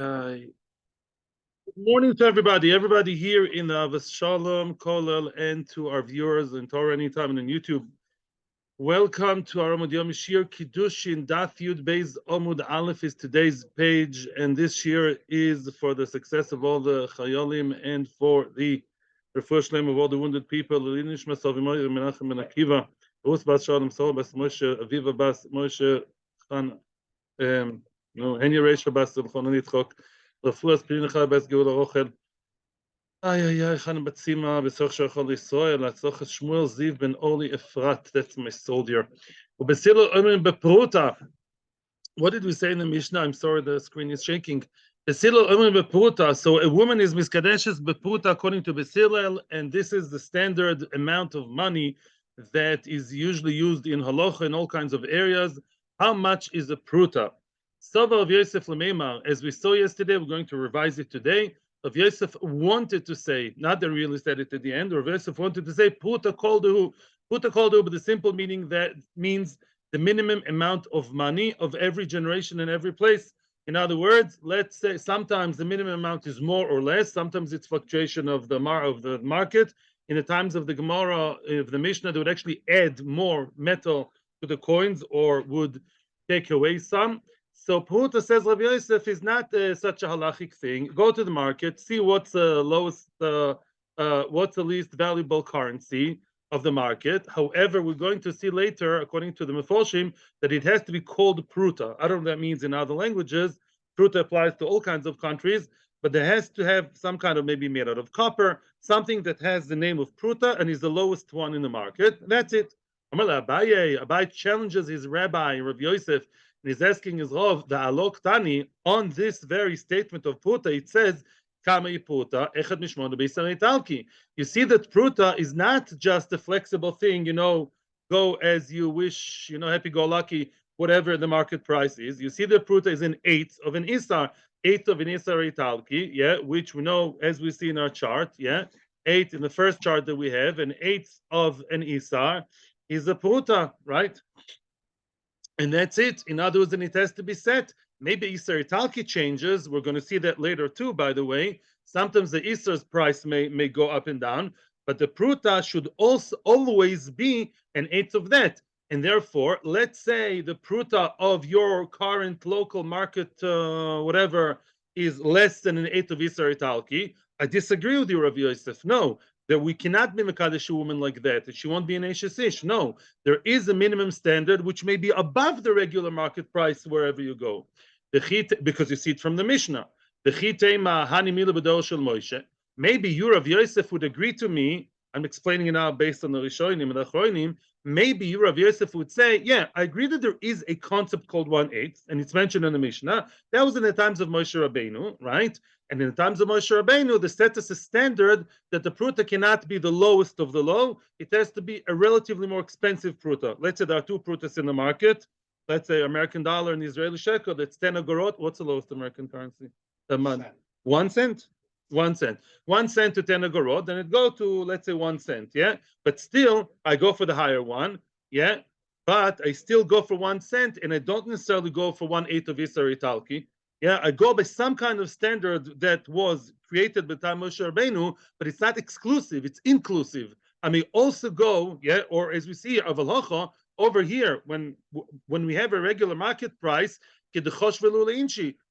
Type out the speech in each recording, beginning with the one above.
Good morning to everybody here in the Avos Shalom, Kolel, and to our viewers in Torah Anytime and on YouTube. Welcome to our Amud Yomi Shiur Kiddushin Daf Yud Beis Amud Aleph is today's page, and this year is for the success of all the Chayolim and for the refuah shlema of all the wounded people. L'nishmas Avimoy Menachem Ben Akiva, Rus Bas Shalom Sol Bas Moshe, Aviva Bas Moshe Chan, Henya Reisha Bas Zilchon Nitzchok. רפואה ספירינך בס גאולה רוכל. איי, חנה בצימה, בסוך שרחול ישראל, להצלוח שמואל זיו בן אורלי אפרת, that's my soldier. ובסילו אומרים בפרוטה, what did we say in the Mishnah? I'm sorry, the screen is shaking. בסילו אומרים בפרוטה, so a woman is miskadeshes בפרוטה according to Besilel, and this is the standard amount of money that is usually used in halacha in all kinds of areas. How much is a prutah? Sava of Yosef Lememar, as we saw yesterday, we're going to revise it today. Of Yosef wanted to say, not that really said it at the end, or Yosef wanted to say prutah koldehu, but the simple meaning that means the minimum amount of money of every generation in every place. In other words, let's say sometimes the minimum amount is more or less, sometimes it's fluctuation of the market. In the times of the Gemara, of the Mishnah, they would actually add more metal to the coins or would take away some. So prutah, says Rabbi Yosef, is not such a halachic thing. Go to the market, see what's the lowest, what's the least valuable currency of the market. However, we're going to see later, according to the Mefoshim, that it has to be called prutah. I don't know what that means in other languages. Prutah applies to all kinds of countries, but there has to have some kind of, maybe made out of copper, something that has the name of prutah and is the lowest one in the market. That's it. Abaye challenges his rabbi, Rabbi Yosef, and he's asking his Rav, the Alok Tani, on this very statement of prutah, it says, you see that prutah is not just a flexible thing, go as you wish, happy-go-lucky, whatever the market price is. You see that prutah is an eighth of an isar italki, which we know, as we see in our chart, eighth in the first chart that we have, an eighth of an isar is a prutah, right? And that's it. In other words, and it has to be set. Maybe Isar Italki changes. We're going to see that later too, by the way. Sometimes the Isar's price may go up and down, but the prutah should also always be an eighth of that. And therefore, let's say the prutah of your current local market, whatever, is less than an eighth of Isar Italki. I disagree with you, Rav Yosef. No, that we cannot be Mekadesh a woman like that she won't be an Eshes Ish. No, there is a minimum standard which may be above the regular market price wherever you go. Because you see it from the Mishnah. Maybe you, Rav Yosef, would agree to me. I'm explaining it now based on the Rishonim and the Achronim. Maybe you, Rav Yosef, would say, yeah, I agree that there is a concept called 1/8, and it's mentioned in the Mishnah. That was in the times of Moshe Rabbeinu, right? And in the times of Moshe Rabbeinu, the status is standard that the prutah cannot be the lowest of the low. It has to be a relatively more expensive prutah. Let's say there are two prutahs in the market. Let's say American dollar and Israeli shekel. That's 10 agorot. What's the lowest American currency? A month. 1 cent? 1 cent. 1 cent to 10 agorot. Then it go to, let's say, 1 cent. Yeah. But still, I go for the higher one. Yeah. But I still go for 1 cent, and I don't necessarily go for 1/8 of Isar Italki. Yeah, I go by some kind of standard that was created by time Moshe Rabbeinu, but it's not exclusive, it's inclusive. I may also go, or as we see of halacha over here, when we have a regular market price,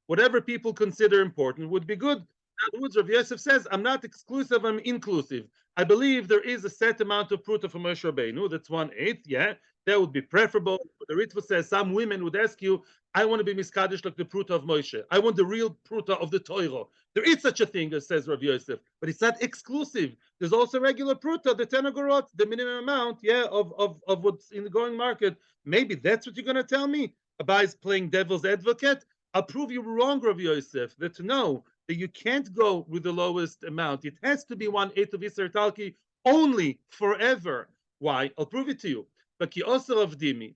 whatever people consider important would be good. In other words, Rav Yosef says, I'm not exclusive, I'm inclusive. I believe there is a set amount of prutah for Moshe Rabbeinu, that's 1/8, that would be preferable. The Ritva says some women would ask you, I want to be miskadish like the prutah of Moshe. I want the real prutah of the Torah. There is such a thing, as says Rav Yosef, but it's not exclusive. There's also regular prutah, the 10 agorot, the minimum amount, of what's in the going market. Maybe that's what you're going to tell me. Abai is playing devil's advocate. I'll prove you wrong, Rav Yosef, that to know that you can't go with the lowest amount. It has to be 1/8 of Isar Talki only forever. Why? I'll prove it to you. But also Rav Dimi.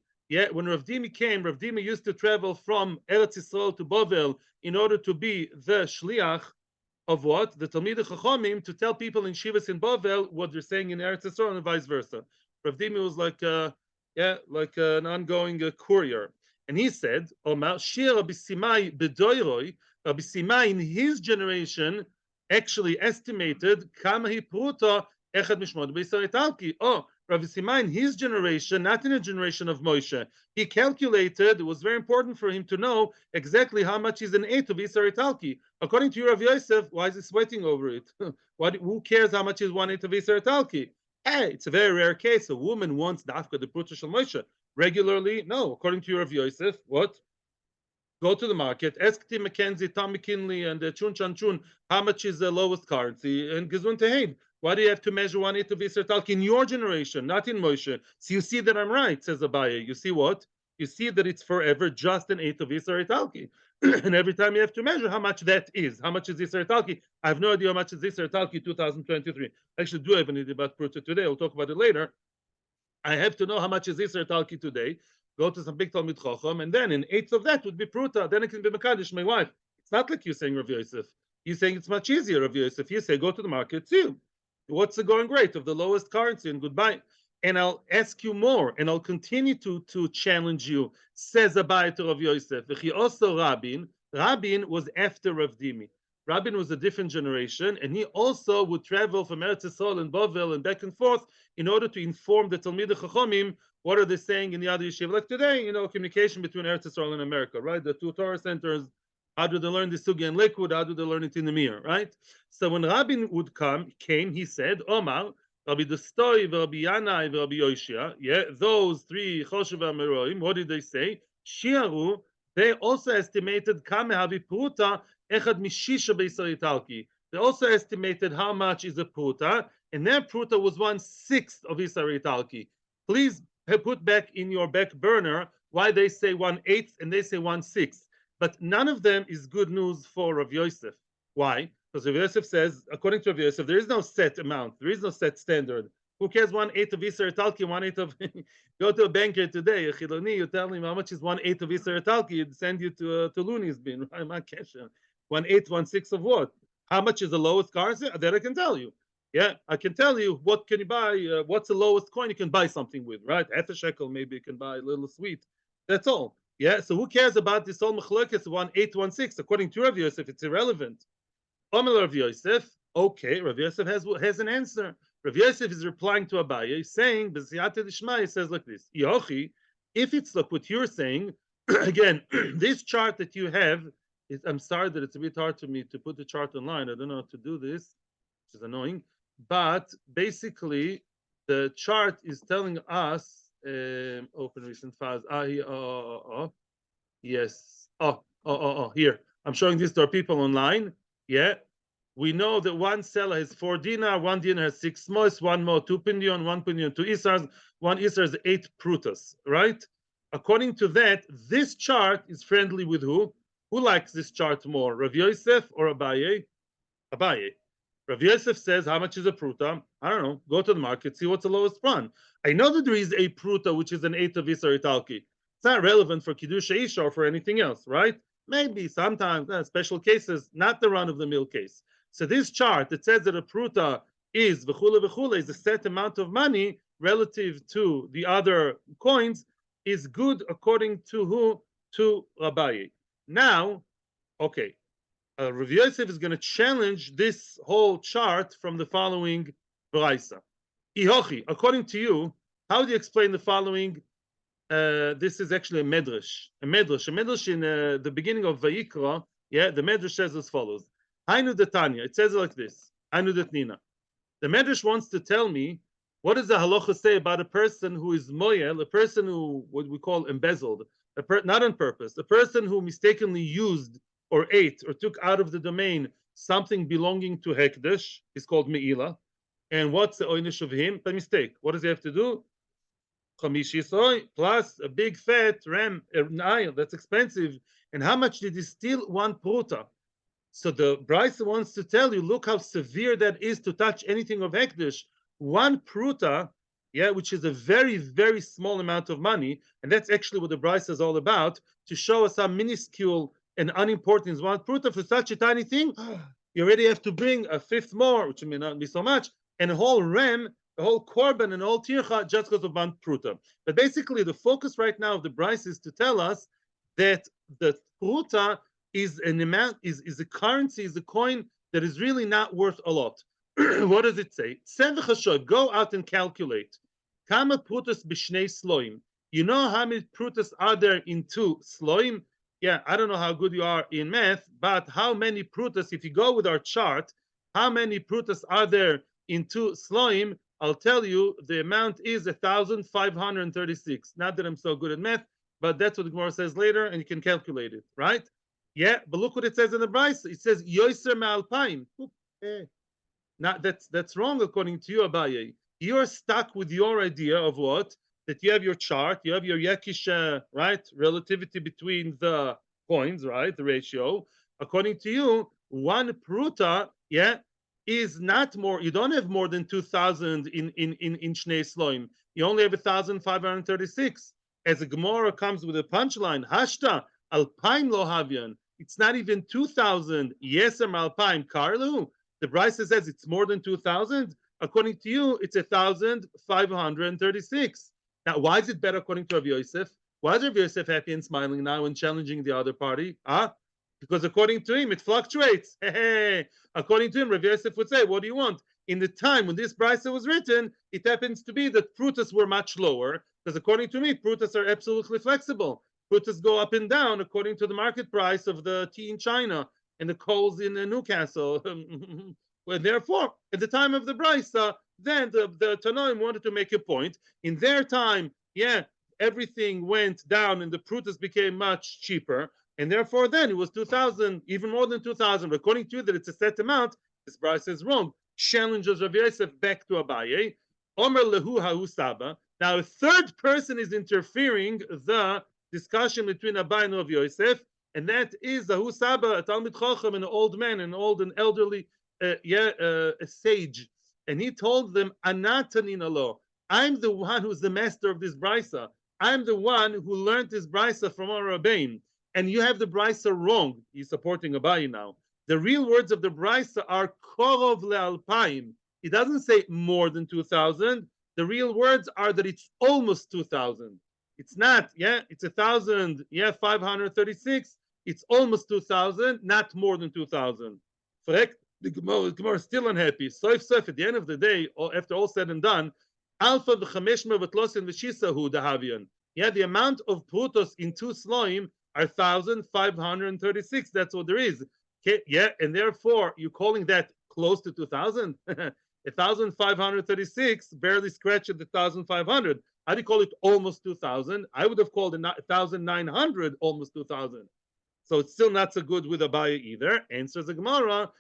When Rav Dimi came, Rav Dimi used to travel from Eretz Yisrael to Bovel in order to be the shliach of what? The Talmidei Chachomim, to tell people in Shivas in Bovel what they're saying in Eretz Yisrael and vice versa. Rav Dimi was like an ongoing courier. And he said, Omar, Shir b'simai b'doiroi, Rabbi Sima in his generation actually estimated kama hi prutah echad mishmod b'Yisrael Italki. Oh, Rabbi Sima in his generation, not in the generation of Moshe, he calculated. It was very important for him to know exactly how much is an eighth of Yisrael Italki. According to Rav Yosef, why is he sweating over it? Who cares how much is 1/8 of Yisrael Italki? Hey, it's a very rare case. A woman wants dafka the prutah shel Moshe regularly. No, according to Rav Yosef, what? Go to the market, ask Tim McKenzie, Tom McKinley, and Chun Chan Chun how much is the lowest currency, and Gezun Tehed. Why do you have to measure 1/8 of Yisrael Talki in your generation, not in Moshe? So you see that I'm right, says Abaye. You see what? You see that it's forever just an eighth of Yisrael Talki. And every time you have to measure how much that is. How much is Yisrael Talki? I have no idea how much is Yisrael Talki 2023. I actually do have an idea about prutah today. I'll talk about it later. I have to know how much is Yisrael Talki today. Go to some big Talmud Chacham, and then an eighth of that would be prutah. Then it can be Mekadosh, my wife. It's not like you're saying Rav Yosef. You're saying it's much easier, Rav Yosef. You say go to the market, see what's the going rate of the lowest currency, and goodbye. And I'll ask you more, and I'll continue to challenge you. Says Abai to Rav Yosef. Also Rabin was after Rav Dimi. Rabin was a different generation, and he also would travel from Eretz Yisrael and Bavel and back and forth in order to inform the Talmidei Chachomim what are they saying in the other yeshiva. Like today, communication between Eretz Yisrael and America, right? The two Torah centers. How do they learn the Sugi and Liquid? How do they learn it in the Mir, right? So when Rabin came, he said, Omar, Rabbi Destoi, Rabbi Yanai, Rabbi Yoshia, yeah, those three Choshev Ameroim, what did they say? Shiaru, they also estimated Kame Havi Pruta Echad Mishisha Beisar Italki. They also estimated how much is a prutah, and their prutah was 1/6 of Isar Italki. Please put back in your back burner why they say 1/8 and they say 1/6. But none of them is good news for Rav Yosef. Why? Because Rav Yosef says, according to Rav Yosef, there is no set amount, there is no set standard. Who cares 1/8 of Isar Italki, 1/8 of go to a banker today, a Chiloni, you tell him how much is 1/8 of Isar Italki, he'd send you to Looney's bin, right? 1/8, 1/6 of what? How much is the lowest currency? That I can tell you. Yeah, I can tell you what can you buy, what's the lowest coin you can buy something with, right? Half a shekel, maybe you can buy a little sweet. That's all. Yeah, so who cares about this whole machlokes 1/8, 1/6? According to Rav Yosef, it's irrelevant. Omel Rav Yosef, okay, Rav Yosef has an answer. Rav Yosef is replying to Abaye, saying, B'siyata d'shma, he says like this, Yochi, if it's like what you're saying, again, this chart that you have, I'm sorry that it's a bit hard for me to put the chart online. I don't know how to do this, which is annoying. But basically, the chart is telling us, open recent files. Yes. Here. I'm showing this to our people online. Yeah. We know that one seller has 4 dinar, 1 dinar has 6 mois, 1 mo 2 pindion, 1 pindion 2 isars, 1 isar is 8 prutas, right? According to that, this chart is friendly with who? Who likes this chart more, Rav Yosef or Abaye? Abaye. Rav Yosef says, how much is a prutah? I don't know. Go to the market, see what's the lowest one. I know that there is a prutah, which is an 8th of Isar Italki. It's not relevant for Kiddush Isha or for anything else, right? Maybe sometimes, special cases, not the run-of-the-mill case. So this chart that says that a prutah is v'chule is a set amount of money relative to the other coins is good according to who? To Rabbi. Now, okay, Rav Yosef is going to challenge this whole chart from the following braysa. Ihochi, according to you, how do you explain the following? This is actually a medrash. A medrash in the beginning of Vayikra. Yeah, the medrash says as follows. Hainu detanya. It says like this. Hainu detnina. The medrash wants to tell me what does the halacha say about a person who is moyel, a person who what we call embezzled, not on purpose, a person who mistakenly used or ate or took out of the domain something belonging to hekdesh is called meila. And what's the oynish of him? By mistake. What does he have to do? Chamishisoy plus a big fat ram, that's expensive. And how much did he steal? 1 prutah. So the Bryce wants to tell you, look how severe that is to touch anything of hekdesh. 1 prutah, yeah, which is a very, very small amount of money, and that's actually what the Bryce is all about, to show us how minuscule and unimportant is 1 prutah. For such a tiny thing, you already have to bring a 5th more, which may not be so much, and a whole ram, a whole korban, and a whole tircha just because of 1 prutah. But basically, the focus right now of the Bryce is to tell us that the prutah is an amount, is a currency, is a coin that is really not worth a lot. What does it say? Go out and calculate. Kama prutas b'shnei sloim. You know how many prutas are there in two sloim? Yeah, I don't know how good you are in math, but how many prutas, if you go with our chart, how many prutas are there in two sloim? I'll tell you, the amount is 1,536. Not that I'm so good at math, but that's what the Gemara says later, and you can calculate it, right? Yeah, but look what it says in the Bryce. It says Yoiser Ma'alpaim. Now that's wrong according to you, Abaye. You're stuck with your idea of what? That you have your chart, you have your Yakish, right? Relativity between the coins, right? The ratio. According to you, one prutah, yeah, is not more. You don't have more than 2,000 in Shnei Sloim. You only have 1,536. As a Gemara comes with a punchline, Hashta Alpaim lo Havian. It's not even 2,000. Yesem Alpaim Karlu. The price says it's more than 2,000. According to you, it's 1,536. Now, why is it better according to Rav Yosef? Why is Rav Yosef happy and smiling now and challenging the other party? Because according to him, it fluctuates. According to him, Rav Yosef would say, what do you want? In the time when this price was written, it happens to be that prutas were much lower, because according to me, prutas are absolutely flexible. Prutas go up and down according to the market price of the tea in China and the coals in Newcastle. Well, therefore, at the time of the Brisa, then the Tanoim wanted to make a point. In their time, yeah, everything went down and the prutas became much cheaper. And therefore, then it was 2,000, even more than 2,000. But according to you, that it's a set amount, this Brisa is wrong. Challenges Rav Yosef back to Abaye. Omer lehu ha'u saba. Now, a third person is interfering the discussion between Abaye and Rav Yosef. And that is the Husaba, a Talmud Chacham, an old man, an elderly, a sage. And he told them, Anatanin alo. I'm the one who's the master of this brisa. I'm the one who learned this brisa from our Rabbein. And you have the brisa wrong. He's supporting Abaye now. The real words of the brisa are korov le'alpaim. He doesn't say more than 2,000. The real words are that it's almost 2,000. It's not, yeah, it's 536. It's almost 2,000, not more than 2,000. Correct? The Gemara is still unhappy. Soif, at the end of the day, after all said and done, Alpha v'chameshma v'tlosin v'shisahu dahavian. Yeah, the amount of prutos in two sloim are 1,536. That's what there is. Okay, yeah, and therefore you're calling that close to 2,000? 1,536 barely scratched the 1,500. How do you call it almost 2,000? I would have called it 1,900 almost 2,000. So it's still not so good with Abaye either. Answers the Gemara,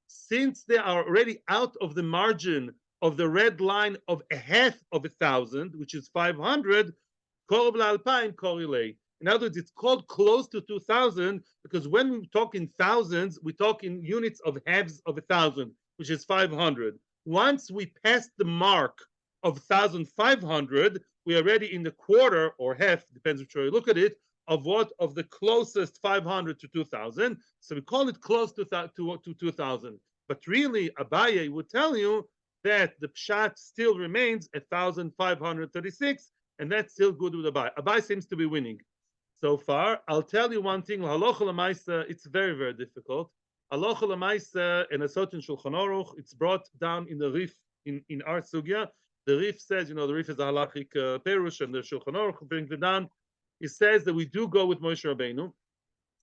since they are already out of the margin of the red line of a half of 1,000, which is 500, in other words, it's called close to 2,000 because when we talk in thousands, we talk in units of halves of 1,000, which is 500. Once we pass the mark of 1,500, we are already in the quarter or half, depends which way you look at it, of what? Of the closest 500 to 2,000. So we call it close to 2,000. But really, Abaye would tell you that the pshat still remains 1,536, and that's still good with Abaye. Abaye seems to be winning so far. I'll tell you one thing, halacha l'maisa, it's very, very difficult. Halacha l'maisa and a certain Shulchan Aruch, it's brought down in the Rif, in our sugya. The Rif says, the Rif is a halachic perush, and the Shulchan Aruch brings it down. He says that we do go with Moshe Rabbeinu,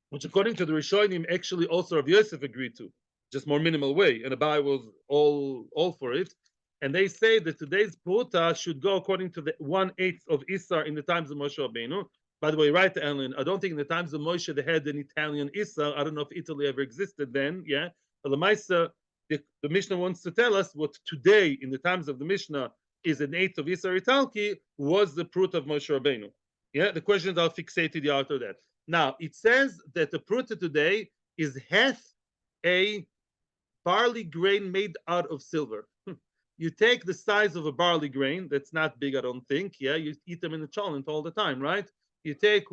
which according to the Rishonim, actually also Rav Yosef agreed to, just more minimal way, and Abaye was all for it. And they say that today's prutah should go according to the 1/8 of Isar in the times of Moshe Rabbeinu. By the way, right, Ellen, I don't think in the times of Moshe they had an Italian Isar. I don't know if Italy ever existed then, yeah. But the Maisa, the Mishnah wants to tell us what today, in the times of the Mishnah, is an 1/8 of Isar Italki, was the prutah of Moshe Rabbeinu. Yeah, the questions are fixated out of that. Now, it says that the prutah today is half a barley grain made out of silver. You take the size of a barley grain, that's not big, I don't think. Yeah, you eat them in the cholent all the time, right? You take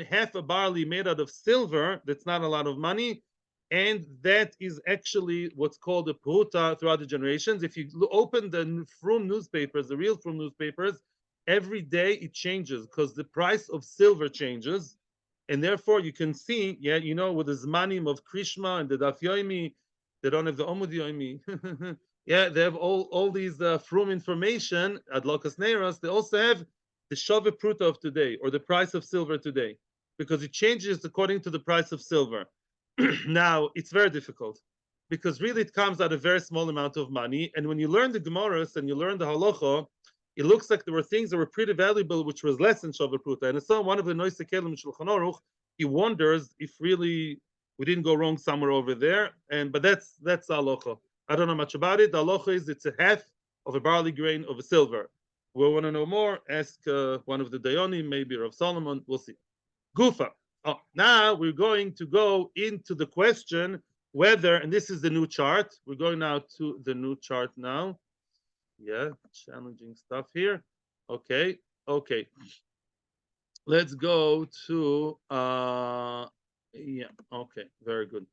half a barley made out of silver, that's not a lot of money, and that is actually what's called a prutah throughout the generations. If you open the Frum newspapers, the real Frum newspapers, every day it changes because the price of silver changes. And therefore, you can see, yeah, with the Zmanim of Krishma and the Daf Yomi, they don't have the Amud Yomi. Yeah, they have all these from information, Adlokas Neiros. They also have the Shove prutah of today, or the price of silver today, because it changes according to the price of silver. Now, it's very difficult, because really it comes out a very small amount of money. And when you learn the Gemaras and you learn the Halacha, it looks like there were things that were pretty valuable, which was less than Shove prutah. And so one of the Noise Kelim Shulchan Aruch, he wonders if really we didn't go wrong somewhere over there. But that's Halacha. I don't know much about it. The halacha is it's a half of a barley grain of a silver. We want to know more, ask one of the Dayonim, maybe Rav Solomon. We'll see. Gufa. Oh, now we're going to go into the question whether, and this is the new chart. We're going now to the new chart now. Yeah, challenging stuff here. Okay. Let's go to, yeah, okay, very good.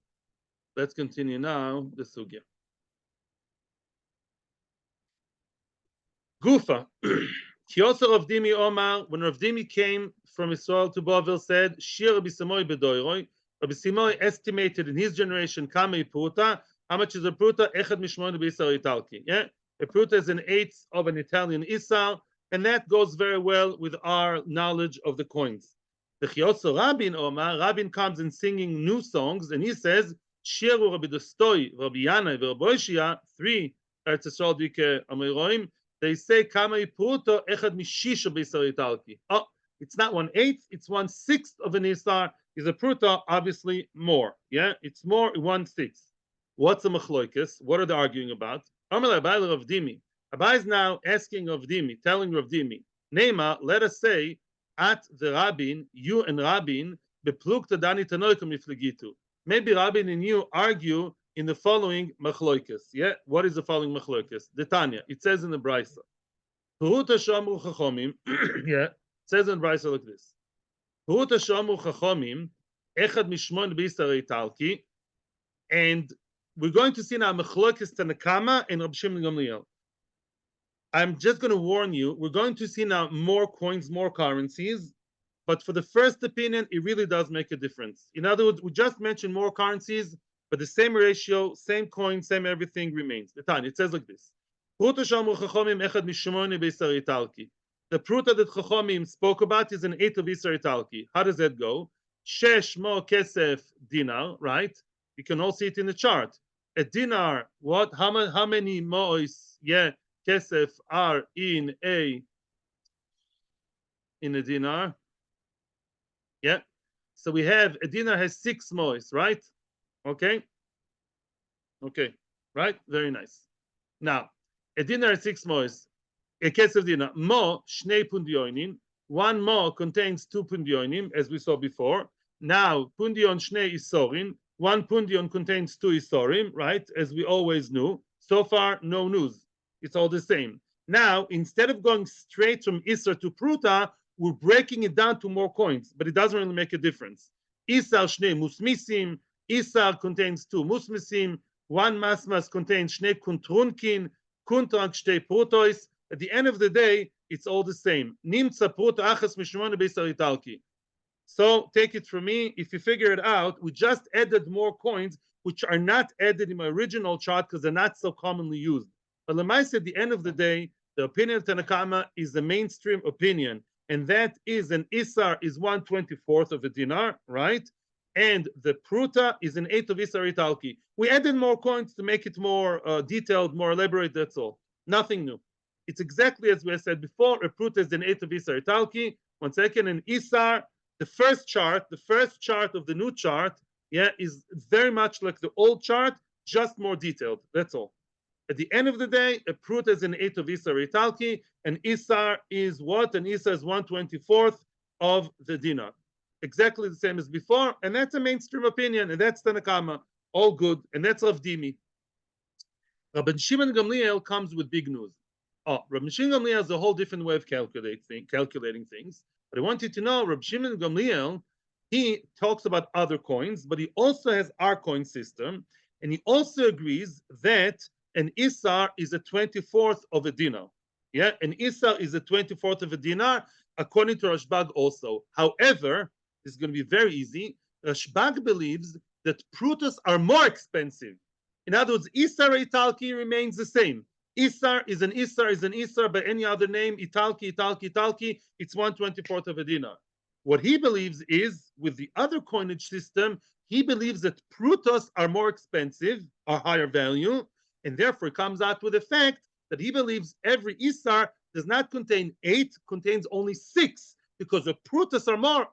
Let's continue now, the sugya. Gufa. Kiosa Rav Dimi Omar, when Rav Dimi came from Israel to Bavel, said, Shiur Rabbi Simoy bedoiroi. Rabbi Simoy estimated in his generation, kama prutah. How much is a prutah? Echad mishmoin b'isar italki. Yeah, a prutah is an eighth of an Italian isar, and that goes very well with our knowledge of the coins. The Kiosa Rabin Omar, Rabin comes in singing new songs, and he says, Shiur Rabbi Dostoi, Rabbi Yana, Rabbi Oshia, three Eretz Yisrael dike Amiroim. They say kama prutah echad mishisha b'isar italki. Oh, it's not 1/8, it's 1/6 of an isar. Is a prutah obviously more? Yeah, it's more 1/6. What's a machloikis? What are they arguing about? Amar Abai Rav Dimi. Abai is now asking Rav Dimi, telling Rav Dimi, Nema, let us say at the Rabbin, you and Rabbin beplukta dani tanoikum miflegitu. Maybe Rabbin and you argue in the following machloikis. Yeah, what is the following machloikis? The Tanya. It says in the Brisa. Prutah shamru chachomim. Yeah, it says in the Brisa like this. Prutah shamru chachomim echad mishmon b'isar italki. And we're going to see now machloikis Tanakama and Rabbi Shimon Gamliel. I'm just going to warn you. We're going to see now more coins, more currencies. But for the first opinion, it really does make a difference. In other words, we just mentioned more currencies, but the same ratio, same coin, same everything remains. The Tanya, it says like this. The prutah that Chachomim spoke about is an 8 of Isar Italki. How does that go? Shesh mo kesef dinar, right? You can all see it in the chart. A dinar, what? How many mois, yeah, kesef are in a dinar? Yeah. So we have a dinar has 6 mois, right? Okay. Right? Very nice. Now, a dinar has 6 mois. A kesef dinar. Mo, shnei pundionim. 1 mo contains 2 pundionim, as we saw before. Now, pundion shnei isorin. 1 pundion contains 2 isorim, right? As we always knew. So far, no news. It's all the same. Now, instead of going straight from isar to prutah, we're breaking it down to more coins, but it doesn't really make a difference. Isar shnei musmisim. Isar contains 2 musmisim. 1 masmas contains shnei kuntrunkin. Kuntrank shtei prutois. At the end of the day, it's all the same. Nimtza prutah achas mishmona b'isar italki. So take it from me. If you figure it out, we just added more coins, which are not added in my original chart because they're not so commonly used. But Lemaisa, at the end of the day, the opinion of Tanakama is the mainstream opinion, and that is an Isar is 1/24 of a dinar, right? And the Pruta is an 8 of Isar Italki. We added more coins to make it more detailed, more elaborate, that's all. Nothing new. It's exactly as we said before, a Pruta is an 8 of Isar Italki. 1 second, an Isar, the first chart of the new chart, yeah, is very much like the old chart, just more detailed, that's all. At the end of the day, a prutah is an 8 of Isar Italki, and Isar is what? An Isar is 1/24 of the dinar. Exactly the same as before, and that's a mainstream opinion, and that's Tanakama. All good, and that's Rav Dimi. Rabbi Shimon Gamliel comes with big news. Rabbi Shimon Gamliel has a whole different way of calculating things. But I want you to know, Rabbi Shimon Gamliel, he talks about other coins, but he also has our coin system, and he also agrees that an Isar is a 24th of a dinar. Yeah, an Isar is a 24th of a dinar, according to Rashbag also. However, This is going to be very easy. Rashbag believes that prutahs are more expensive. In other words, Isar Italki remains the same. Isar is an Isar is an Isar by any other name. Italki, Italki, Italki. It's 1/24th of a dinar. What he believes is, with the other coinage system, he believes that prutahs are more expensive, are higher value, and therefore comes out with the fact that he believes every Isar does not contain 8, contains only 6, because the prutahs are more.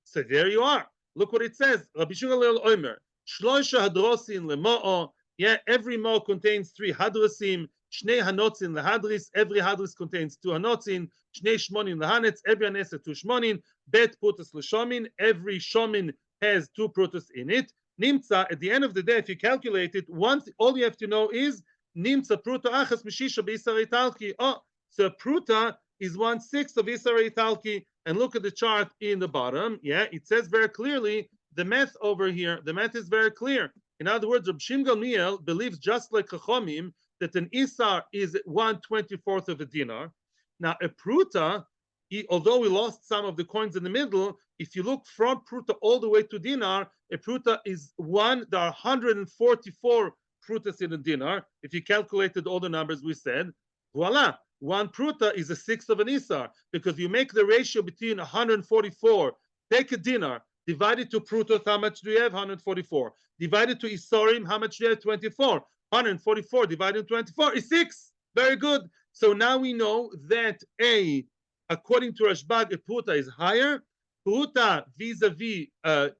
So there you are. Look what it says. Rabbi Shmuel Omer, Shloisha hadrosin lemo'o. Yeah, every mo contains 3 hadrosim. Shnei hanotzin lehadris. Every hadris contains 2 hanotzin. Shnei shmonin lehanetz. Every aneset 2 shmonin. Bet prutahs leshomin. Every shomin has 2 prutahs in it. Nimtza, at the end of the day, if you calculate it, once all you have to know is nimtza prutah achas mishisha b'isar italki. Oh, so prutah is 1/6 of isar italki. And look at the chart in the bottom. Yeah, it says very clearly the math over here. The math is very clear. In other words, Reb Shimon Gamliel believes, just like Chachomim, that an isar is 1/24th of a dinar. Now, a prutah, although we lost some of the coins in the middle, if you look from prutah all the way to dinar, a prutah is one. There are 144 prutahs in a dinar. If you calculated all the numbers we said, voila. 1 prutah is 1/6 of an isar, because you make the ratio between 144. Take a dinar, divide it to prutah. How much do you have? 144. Divided to isarim, how much do you have? 24. 144 divided 24 is 6. Very good. So now we know that according to Rashbag, a prutah is higher. Prutah vis-a-vis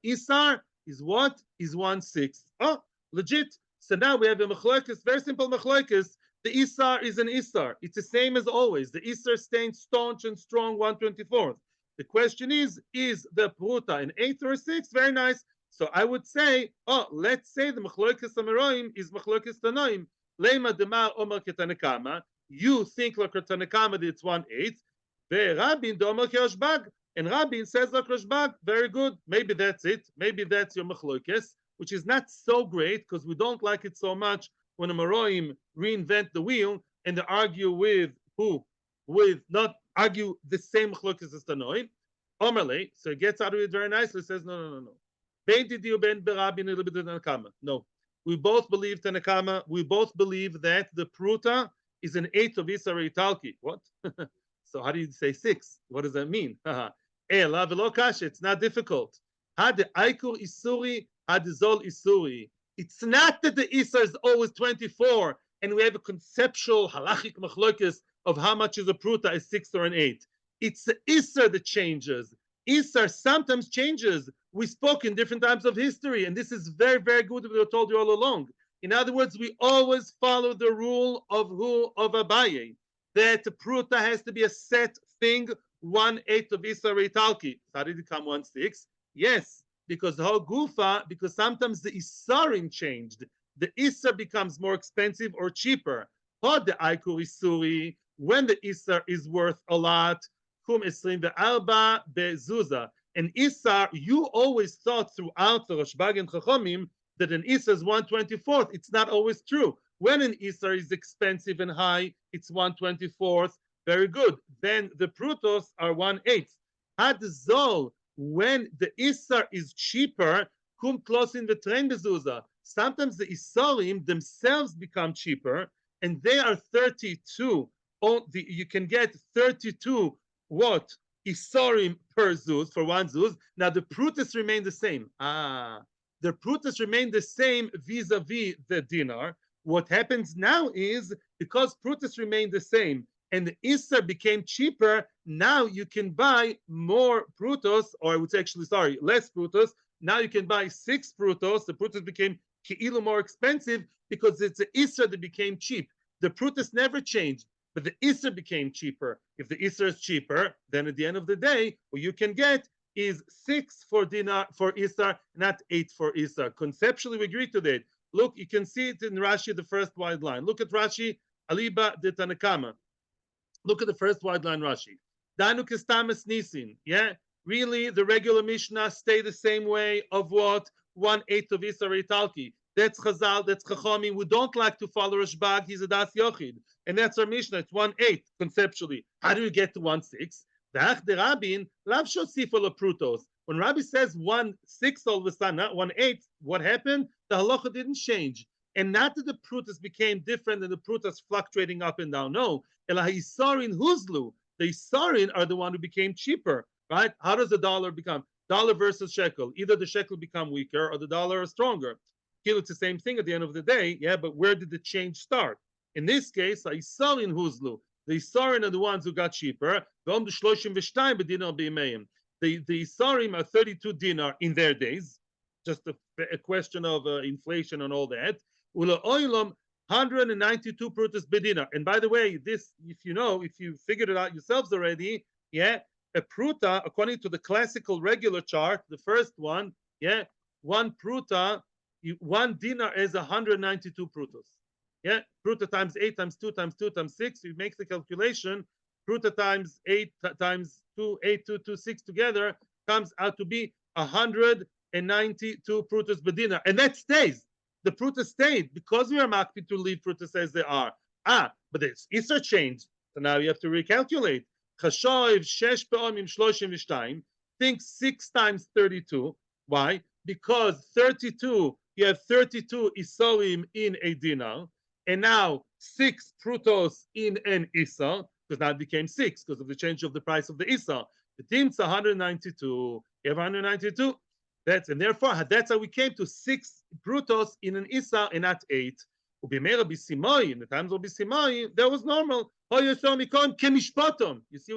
isar is what? Is 1/6. Oh, legit. So now we have a machlokes, very simple machlokes. The Isar is an Isar. It's the same as always. The Isar stays staunch and strong 1/24th. The question is the prutah an 8 or a 6? Very nice. So I would say, let's say the machlokes Ameroim is machlokes Tanoim. Lema demar omer ketanekama. You think like Tanakama that it's 1/8. Rabin domer kerashbag. And Rabin says like Rashbag. Very good. Maybe that's it. Maybe that's your machlokes, which is not so great because we don't like it so much when the Maroim reinvent the wheel and they argue with who? With not argue the same machlokes as Tanoim. Omerle, so he gets out of it very nicely, says, no. Ben Didiu ben Berabin a little bit of Tanakama. No. We both believe Tanakama, we both believe that the prutah is an 8 of Isar Italki. What? So how do you say 6? What does that mean? Ela velo kasha, it's not difficult. Had the Aikur Isuri, had the Zol Isuri. It's not that the Isar is always 24 and we have a conceptual halachic machlokes of how much is a prutah, a 6 or an 8. It's the Isar that changes. Isar sometimes changes. We spoke in different times of history, and this is very, very good that we told you all along. In other words, we always follow the rule of Abaye, that the prutah has to be a set thing, 1/8 of Isar Italki. How did it come 1/6? Yes. Because the whole gufa, because sometimes the isarim changed. The isar becomes more expensive or cheaper. Hod the aikur isuri, when the isar is worth a lot, kum 24 bezuza. An isar, you always thought throughout the Rashbag and Chachomim that an isar is 1/24th. It's not always true. When an isar is expensive and high, it's 1/24th. Very good. Then the prutos are 1/8. Had zol, when the Isar is cheaper, kum klosin v'trein bezuza. Sometimes the Isarim themselves become cheaper, and they are 32. You can get 32 what? Isarim per zuz, for 1 zuz. Now the prutas remain the same. The prutas remain the same vis-a-vis the dinar. What happens now is, because prutas remain the same, and the Isar became cheaper, now you can buy more prutos, or I would say actually, less prutos. Now you can buy 6 prutos. The prutos became ki'ilu more expensive because it's the Isar that became cheap. The prutos never changed, but the Isar became cheaper. If the Isar is cheaper, then at the end of the day, what you can get is 6 for dinar for Isar, not 8 for Isar. Conceptually, we agree to that. Look, you can see it in Rashi, the first wide line. Look at Rashi, Aliba de Tanakama. Look at the first wide line Rashi. Danu kestamas nisin. Yeah, really, the regular Mishnah stay the same way of what? 1/8 of Isar Italki. That's Chazal, that's Chachomim. We don't like to follow Rashbag, he's a Das Yochid. And that's our Mishnah, it's 1/8 conceptually. How do you get to 1/6? The Rabin, Lav Shosifo Prutos. When Rabbi says 1/6 all of a sudden, not 1/8, what happened? The halacha didn't change. And not that the prutahs became different and the prutahs fluctuating up and down. No. Ela hisarin huzlu. The hisarin are the one who became cheaper, right? How does the dollar become? Dollar versus shekel. Either the shekel become weaker or the dollar is stronger. It's the same thing at the end of the day, yeah, but where did the change start? In this case, hisarin huzlu. The hisarin are the ones who got cheaper. The hisarim are 32 dinar in their days. Just a question of inflation and all that. Ula oilam 192 prutahs bedinar. And by the way, this, if you figured it out yourselves already, yeah, a prutah, according to the classical regular chart, the first one, yeah, one prutah, 1 dinar is 192 prutahs. Yeah, prutah times 8 times 2 times 2 times 6, you make the calculation. Prutah times 8 times 2, 8, 2, 2, 6 together comes out to be 192 prutahs bedinar. And that stays. The prutah stayed because we are makpid to leave prutahs as they are. But it's Isser changed. So now you have to recalculate. Chashoiv shesh pe'omim shloshim v'shtayim. Think 6 times 32. Why? Because 32, you have 32 isorim in a dinar, and now 6 prutos in an issa, because now it became 6 because of the change of the price of the issa. The tim's 192. You have 192. And therefore that's how we came to 6 prutos in an issa and not 8. In the times of Bisimai, that was normal. You see what it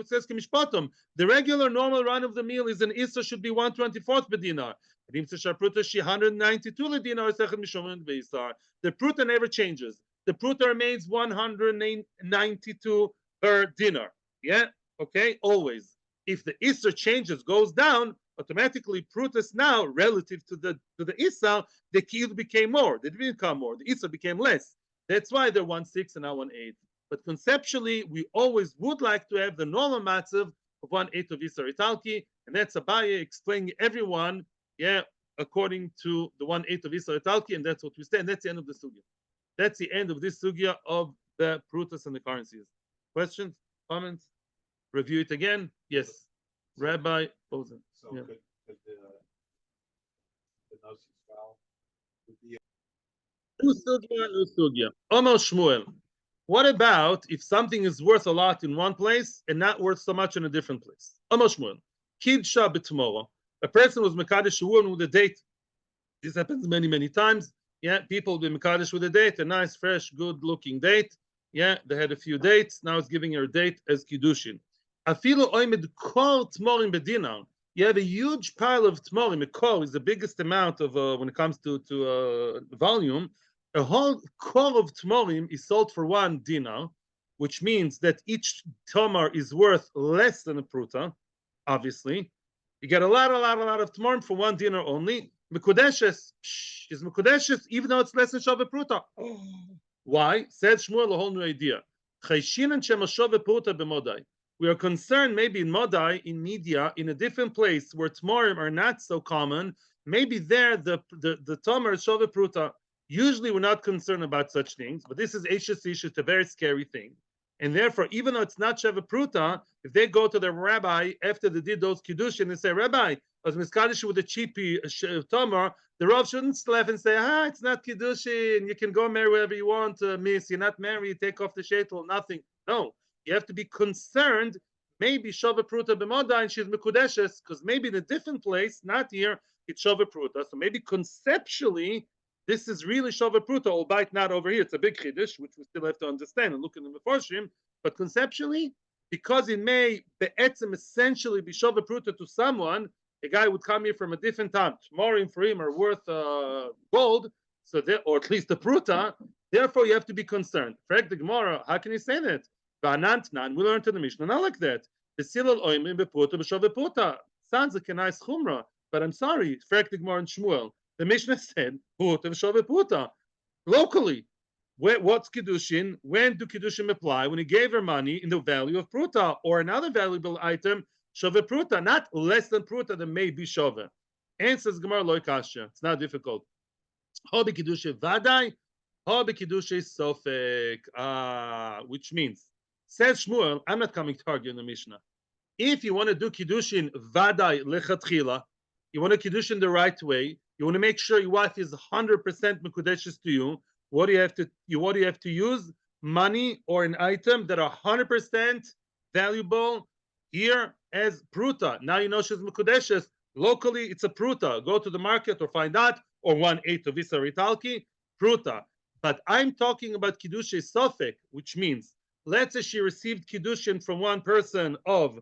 says kemishpatom. The regular normal run of the meal is an issa should be 1/24 bedinar. The 192 ledinar. The prutah never changes. The prutah remains 192 per dinar. Yeah, okay, always. If the issa changes, goes down, automatically prutahs now relative to the issa, the kiyud became more. They didn't become more. The issa became less. That's why they're 1/6 and now 1/8. But conceptually, we always would like to have the normal matzav of 1/8 of issa italki, and that's Abaye explaining everyone, yeah, according to the 1/8 of issa italki, and that's what we say. And that's the end of the sugya. That's the end of this sugya of the prutahs and the currencies. Questions, comments? Review it again. Yes, Rabbi Bozen. So could the Nossi style would be New sugya. Omer Shmuel. What about if something is worth a lot in one place and not worth so much in a different place? Omer Shmuel. Kidsha b'tomorrow. A person was mekadesh Shiur with a date. This happens many, many times. Yeah, people will be mekadesh with a date, a nice, fresh, good-looking date. Yeah, they had a few dates. Now it's giving her a date as Kiddushin. Afilu oimed kol tmorim bedinar. You have a huge pile of tmorim. A kol is the biggest amount of when it comes to volume. A whole kol of tmorim is sold for 1 dinar, which means that each tomar is worth less than a prutah. Obviously, you get a lot of tmorim for 1 dinar only. Mekudeshes is mekudeshes, even though it's less than shava prutah. Why? Said Shmuel a whole new idea. We are concerned maybe in Modai, in media, in a different place where tmorim are not so common. Maybe there the tomar is shava pruta. Usually we're not concerned about such things, but this is Eishes Ish, it's a very scary thing. And therefore, even though it's not shava pruta, if they go to their rabbi after they did those kiddushin and say, Rabbi, I was miskadish with a cheapy tomar, the Rav shouldn't laugh and say, it's not kiddushin, you can go marry wherever you want, miss, you're not married, take off the sheitel, nothing. No. You have to be concerned, maybe Shava Pruta b'moda and she's Mekudeshes, because maybe in a different place, not here, it's Shava Pruta. So maybe conceptually, this is really Shava Pruta, albeit not over here. It's a big Chiddush, which we still have to understand and look in the Meforshim. But conceptually, because it may be'etzem essentially be Shava Pruta to someone, a guy would come here from a different time. Morim for him are worth gold, so or at least the Pruta. Therefore, you have to be concerned. Frag the Gemara, how can you say that? We learned in the Mishnah not like that. Sounds like a nice chumrah, but I'm sorry, Gemara and Shmuel. The Mishnah said locally. What's Kiddushin? When do Kiddushin apply? When he gave her money in the value of prutah or another valuable item, shove prutah, not less than prutah that may be shove. Answers Gemara loy kasha. It's not difficult. Hobi Kiddushin vadai, hobi Kiddushin sofek. Which means. Says Shmuel, I'm not coming to argue in the Mishnah. If you want to do Kiddushin vadai lechatchila, You want to Kiddushin the right way. You want to make sure your wife is 100% Mekudeshes to you. What do you have to use? Money or an item that are 100% valuable here as prutah. Now you know she's Mekudeshes. Locally, it's a prutah. Go to the market or find out, or 1/8 of Isa Ritalki, prutah. But I'm talking about Kiddushin Sofek, which means, let's say she received Kiddushin from one person of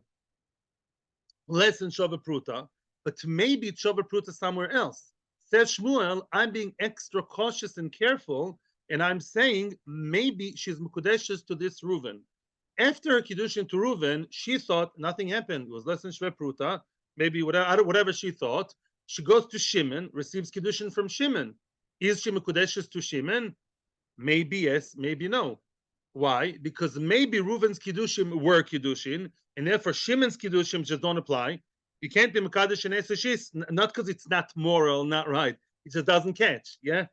less than Shava Pruta, but maybe it's Shava Pruta somewhere else. Says Shmuel, I'm being extra cautious and careful, and I'm saying maybe she's Mukudeshes to this Reuven. After her Kiddushin to Reuven, she thought nothing happened. It was less than Shve Pruta, maybe whatever she thought. She goes to Shimon, receives Kiddushin from Shimon. Is she Mukudeshes to Shimon? Maybe yes, maybe no. Why? Because maybe Reuven's Kiddushim were Kiddushin, and therefore Shimon's Kiddushim just don't apply. You can't be Mekadosh and Eseshis, not because it's not moral, not right. It just doesn't catch. Yeah?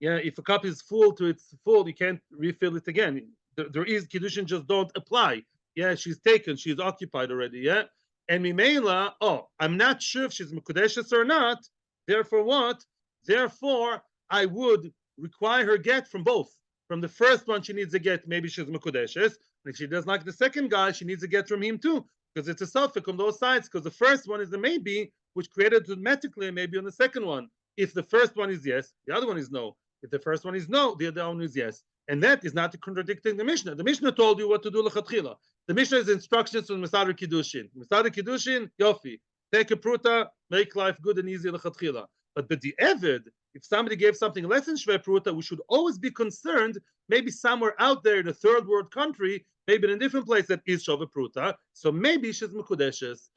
Yeah, if a cup is full to its full, you can't refill it again. There is Kiddushin just don't apply. Yeah, she's taken, she's occupied already. Yeah? And Mimela, I'm not sure if she's Mekudeshes or not. Therefore, what? Therefore, I would require her get from both. From the first one, she needs a get, maybe she's Mekudeshes. And if she doesn't like the second guy, she needs a get from him too, because it's a suffix on those sides, because the first one is a maybe, which created automatically a maybe on the second one. If the first one is yes, the other one is no. If the first one is no, the other one is yes. And that is not contradicting the Mishnah. The Mishnah told you what to do lechatchila. The Mishnah is instructions from Masada Kiddushin. Masada Kiddushin, Yofi. Take a prutah, make life good and easy lechatchila. But the Evid, if somebody gave something less than Shve Pruta, we should always be concerned, maybe somewhere out there in a third world country, maybe in a different place that is Shve Pruta, so maybe she's Mekudeshes.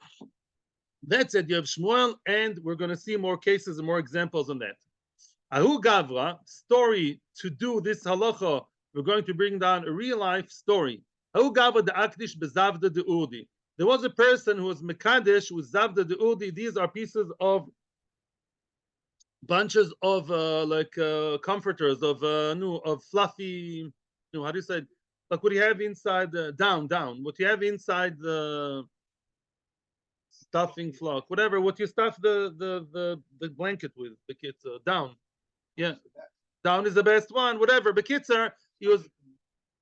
That's it, you have Shmuel, and we're going to see more cases and more examples on that. Ahu Gavra, story to do this halacha, we're going to bring down a real life story. Ahu Gavra the Akdish bezavda de Udi. There was a person who was Mekadesh with Zavda de Udi. These are pieces of bunches of comforters of fluffy, how do you say it? Like what you have inside the down what you have inside the stuffing flock, whatever, what you stuff the blanket with, the kids down. Yeah, down is the best one, whatever. But kids he was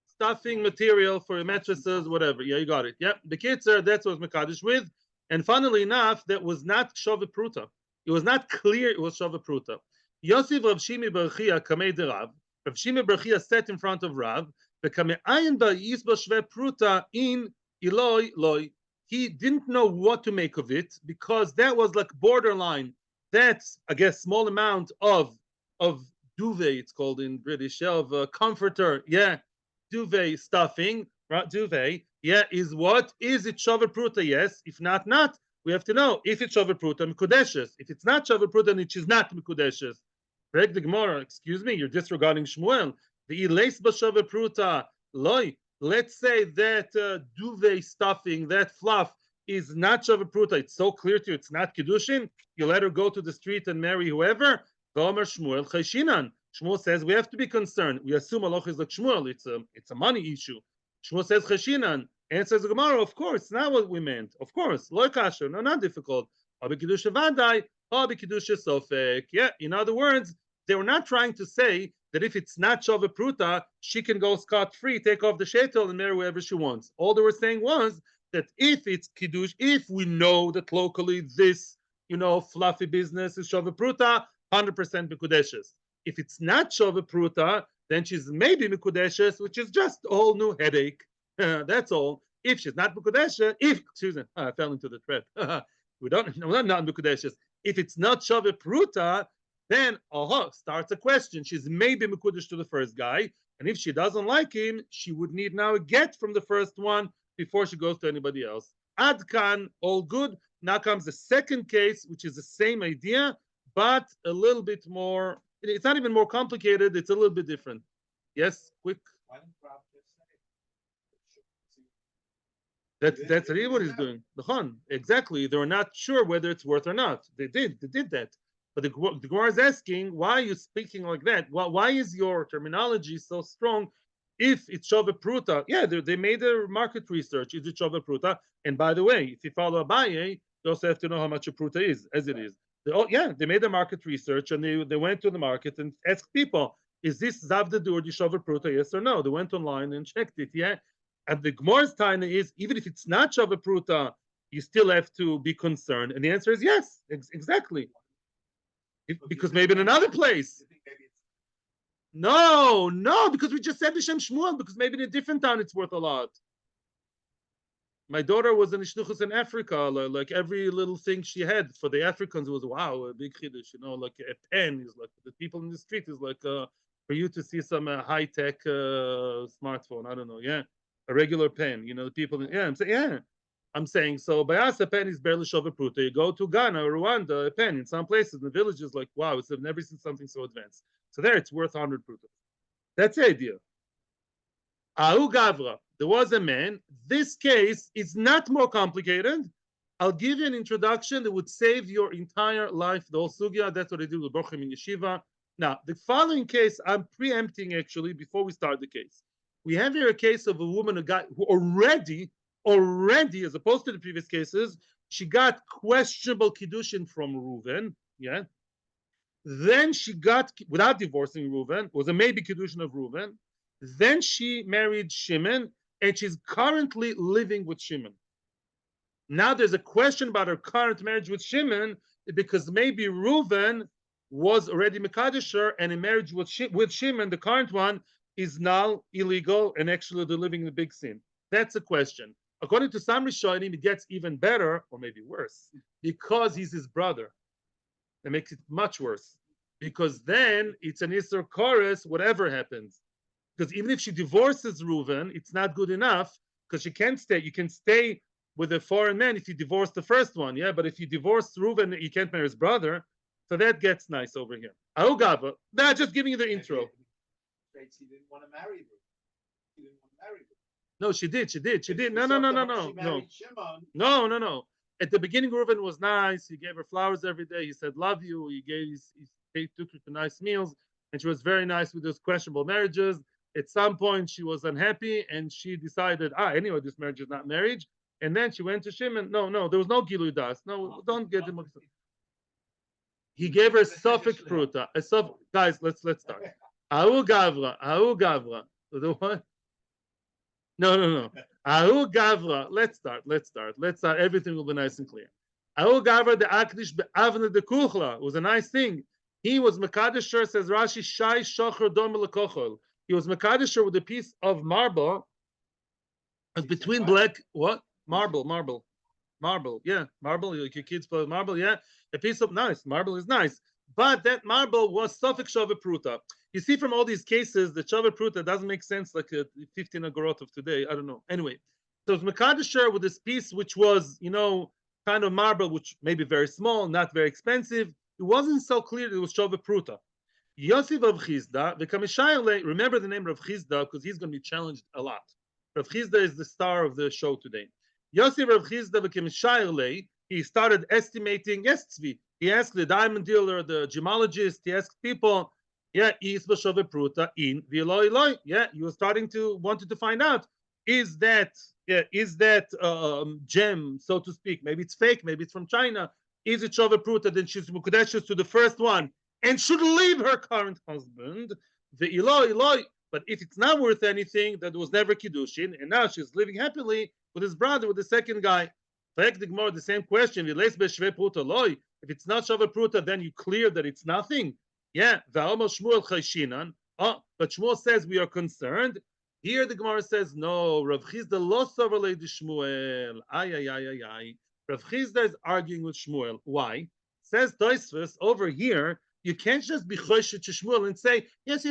stuffing material for mattresses, whatever. Yeah, you got it. Yeah, the kids that's what was Mekadosh with. And funnily enough, that was not Shove Pruta. It was not clear it was Shava Pruta. Yosef Rav Shimi Berchia Kamei de Rav. Rav Shimi Berchia sat in front of Rav. Bekame Ayin Ba Yisba Shve Pruta in Eloi Loi. He didn't know what to make of it because that was like borderline. That's, I guess, small amount of duvet, it's called in British, of comforter. Yeah, duvet stuffing, right? Duvet. Yeah, is what? Is it Shava Pruta? Yes. If not, not. We have to know if it's Shava Pruta, Mekudeshes. If it's not Shava Pruta, then it is not Mekudeshes. Correct the Gemara, excuse me, you're disregarding Shmuel. The Ileis B'Shava Pruta, Loi. Let's say that duvet stuffing, that fluff, is not Shava Pruta. It's so clear to you, it's not Kiddushin. You let her go to the street and marry whoever. Gomer Shmuel Chayshinan. Shmuel says we have to be concerned. We assume Allah is like Shmuel. It's a money issue. Shmuel says Chayshinan. And says the Gemara, of course, it's not what we meant. Of course, lo kasher, no, not difficult. Yeah, in other words, they were not trying to say that if it's not Shava Pruta, she can go scot-free, take off the shetel and marry whoever she wants. All they were saying was that if it's Kiddush, if we know that locally this, fluffy business is Shava Pruta, 100% Mekudeshes. If it's not Shava Pruta, then she's maybe Mekudeshes, which is just a whole new headache. That's all. If she's not Mekudeshes, I fell into the trap. We're not Mekudeshes. If it's not Shava Pruta, then starts a question. She's maybe Mekudesh to the first guy, and if she doesn't like him, she would need now a get from the first one before she goes to anybody else. Adkan, all good. Now comes the second case, which is the same idea, but a little bit more. It's not even more complicated. It's a little bit different. Yes, quick. That's really what he's doing. Exactly. They're not sure whether it's worth or not. They did that. But the Gemara is asking, why are you speaking like that? Why is your terminology so strong? If it's Shava Pruta, yeah, they made a market research. Is it Shava Pruta? And by the way, if you follow Abaye, you also have to know how much a Pruta is, as it is. They made the market research and they went to the market and asked people, is this Zavda or Dishover Pruta, yes or no? They went online and checked it, yeah. And the Gemara's time is, even if it's not Shava Pruta, you still have to be concerned. And the answer is yes, exactly. Because maybe in another place. No, because we just said the Shem Shmuel, because maybe in a different town it's worth a lot. My daughter was in Shnuchus in Africa, like every little thing she had for the Africans was wow, a big Kiddush, like a pen is like the people in the street is like for you to see some high-tech smartphone, I don't know, yeah, a regular pen, the people, I'm saying, so by us a pen is barely Shova Pruta. You go to Ghana or Rwanda, a pen in some places, in the villages, like wow, I've never seen something so advanced. So there it's worth 100 Pruta. That's the idea. Ahu Gavra, there was a man. This case is not more complicated. I'll give you an introduction that would save your entire life, the whole sugya. That's what I do with Borchim in Yeshiva. Now, the following case, I'm preempting actually before we start the case. We have here a case of a woman who already, as opposed to the previous cases, she got questionable Kiddushin from Reuven, yeah. Then she got, without divorcing Reuven, was a maybe Kiddushin of Reuven. Then she married Shimon, and she's currently living with Shimon. Now there's a question about her current marriage with Shimon, because maybe Reuven was already Mekadesher, and a marriage with Shimon, the current one, is now illegal, and actually they're living in a big sin. That's a question. According to some Rishonim, it gets even better, or maybe worse, because he's his brother. That makes it much worse, because then it's an Isser Chorus, whatever happens. Because even if she divorces Reuven, it's not good enough, because she can't stay. You can stay with a foreign man if you divorce the first one, yeah. But if you divorce Reuven, you can't marry his brother. So that gets nice over here. Ahugava. Nah, just giving you the intro. She didn't want to marry her. She didn't want to marry her. No, she did. No. No. At the beginning, Reuven was nice. He gave her flowers every day. He said, "Love you." He took her to nice meals, and she was very nice with those questionable marriages. At some point, she was unhappy, and she decided, anyway, this marriage is not marriage. And then she went to Shimon. No, there was no Gilui Das. No, don't get him. He gave her Suffolk Pruta. Guys, let's start. Ahu Gavra. The what? No. Ahu Gavra. Let's start. Everything will be nice and clear. Ahu Gavra the Akdish be'avne de Kuchla was a nice thing. He was Mekadesher, says Rashi, Shai Shocher Dom Lekochol. He was Mekadesher with a piece of marble. Between black, what? Marble. Yeah, marble. Your kids play with marble, yeah. A piece of nice. Marble is nice. But that marble was Sofik Shove Pruta. You see from all these cases, the Shove Pruta doesn't make sense like a 15 agorot of today. I don't know. Anyway, so it was Mekadesher with this piece, which was, kind of marble, which may be very small, not very expensive. It wasn't so clear that it was Shove Pruta. Yosef of Chizda, the Kamishayle, remember the name of Chizda because he's going to be challenged a lot. Rav Chizda is the star of the show today. Yosef Rav Chizda v'kemishayle, he started estimating, yes, Tzvi. He asked the diamond dealer, the gemologist, he asked people, is b'shove pruta in v'eloi eloi. Yeah, he was wanted to find out, is that gem, so to speak, maybe it's fake, maybe it's from China, is it shove pruta, then she's mukadeshes to the first one, and should leave her current husband, the eloi. But if it's not worth anything, that was never Kiddushin, and now she's living happily with his brother, with the second guy. The same question. If it's not Shava Pruta, then you clear that it's nothing. Yeah. But Shmuel says we are concerned. Here the Gemara says, no, Rav Chizda lo sover de Shmuel. Rav Chizda is arguing with Shmuel. Why? Says Tosfos over here, you can't just be choshet to Shmuel and say, yes,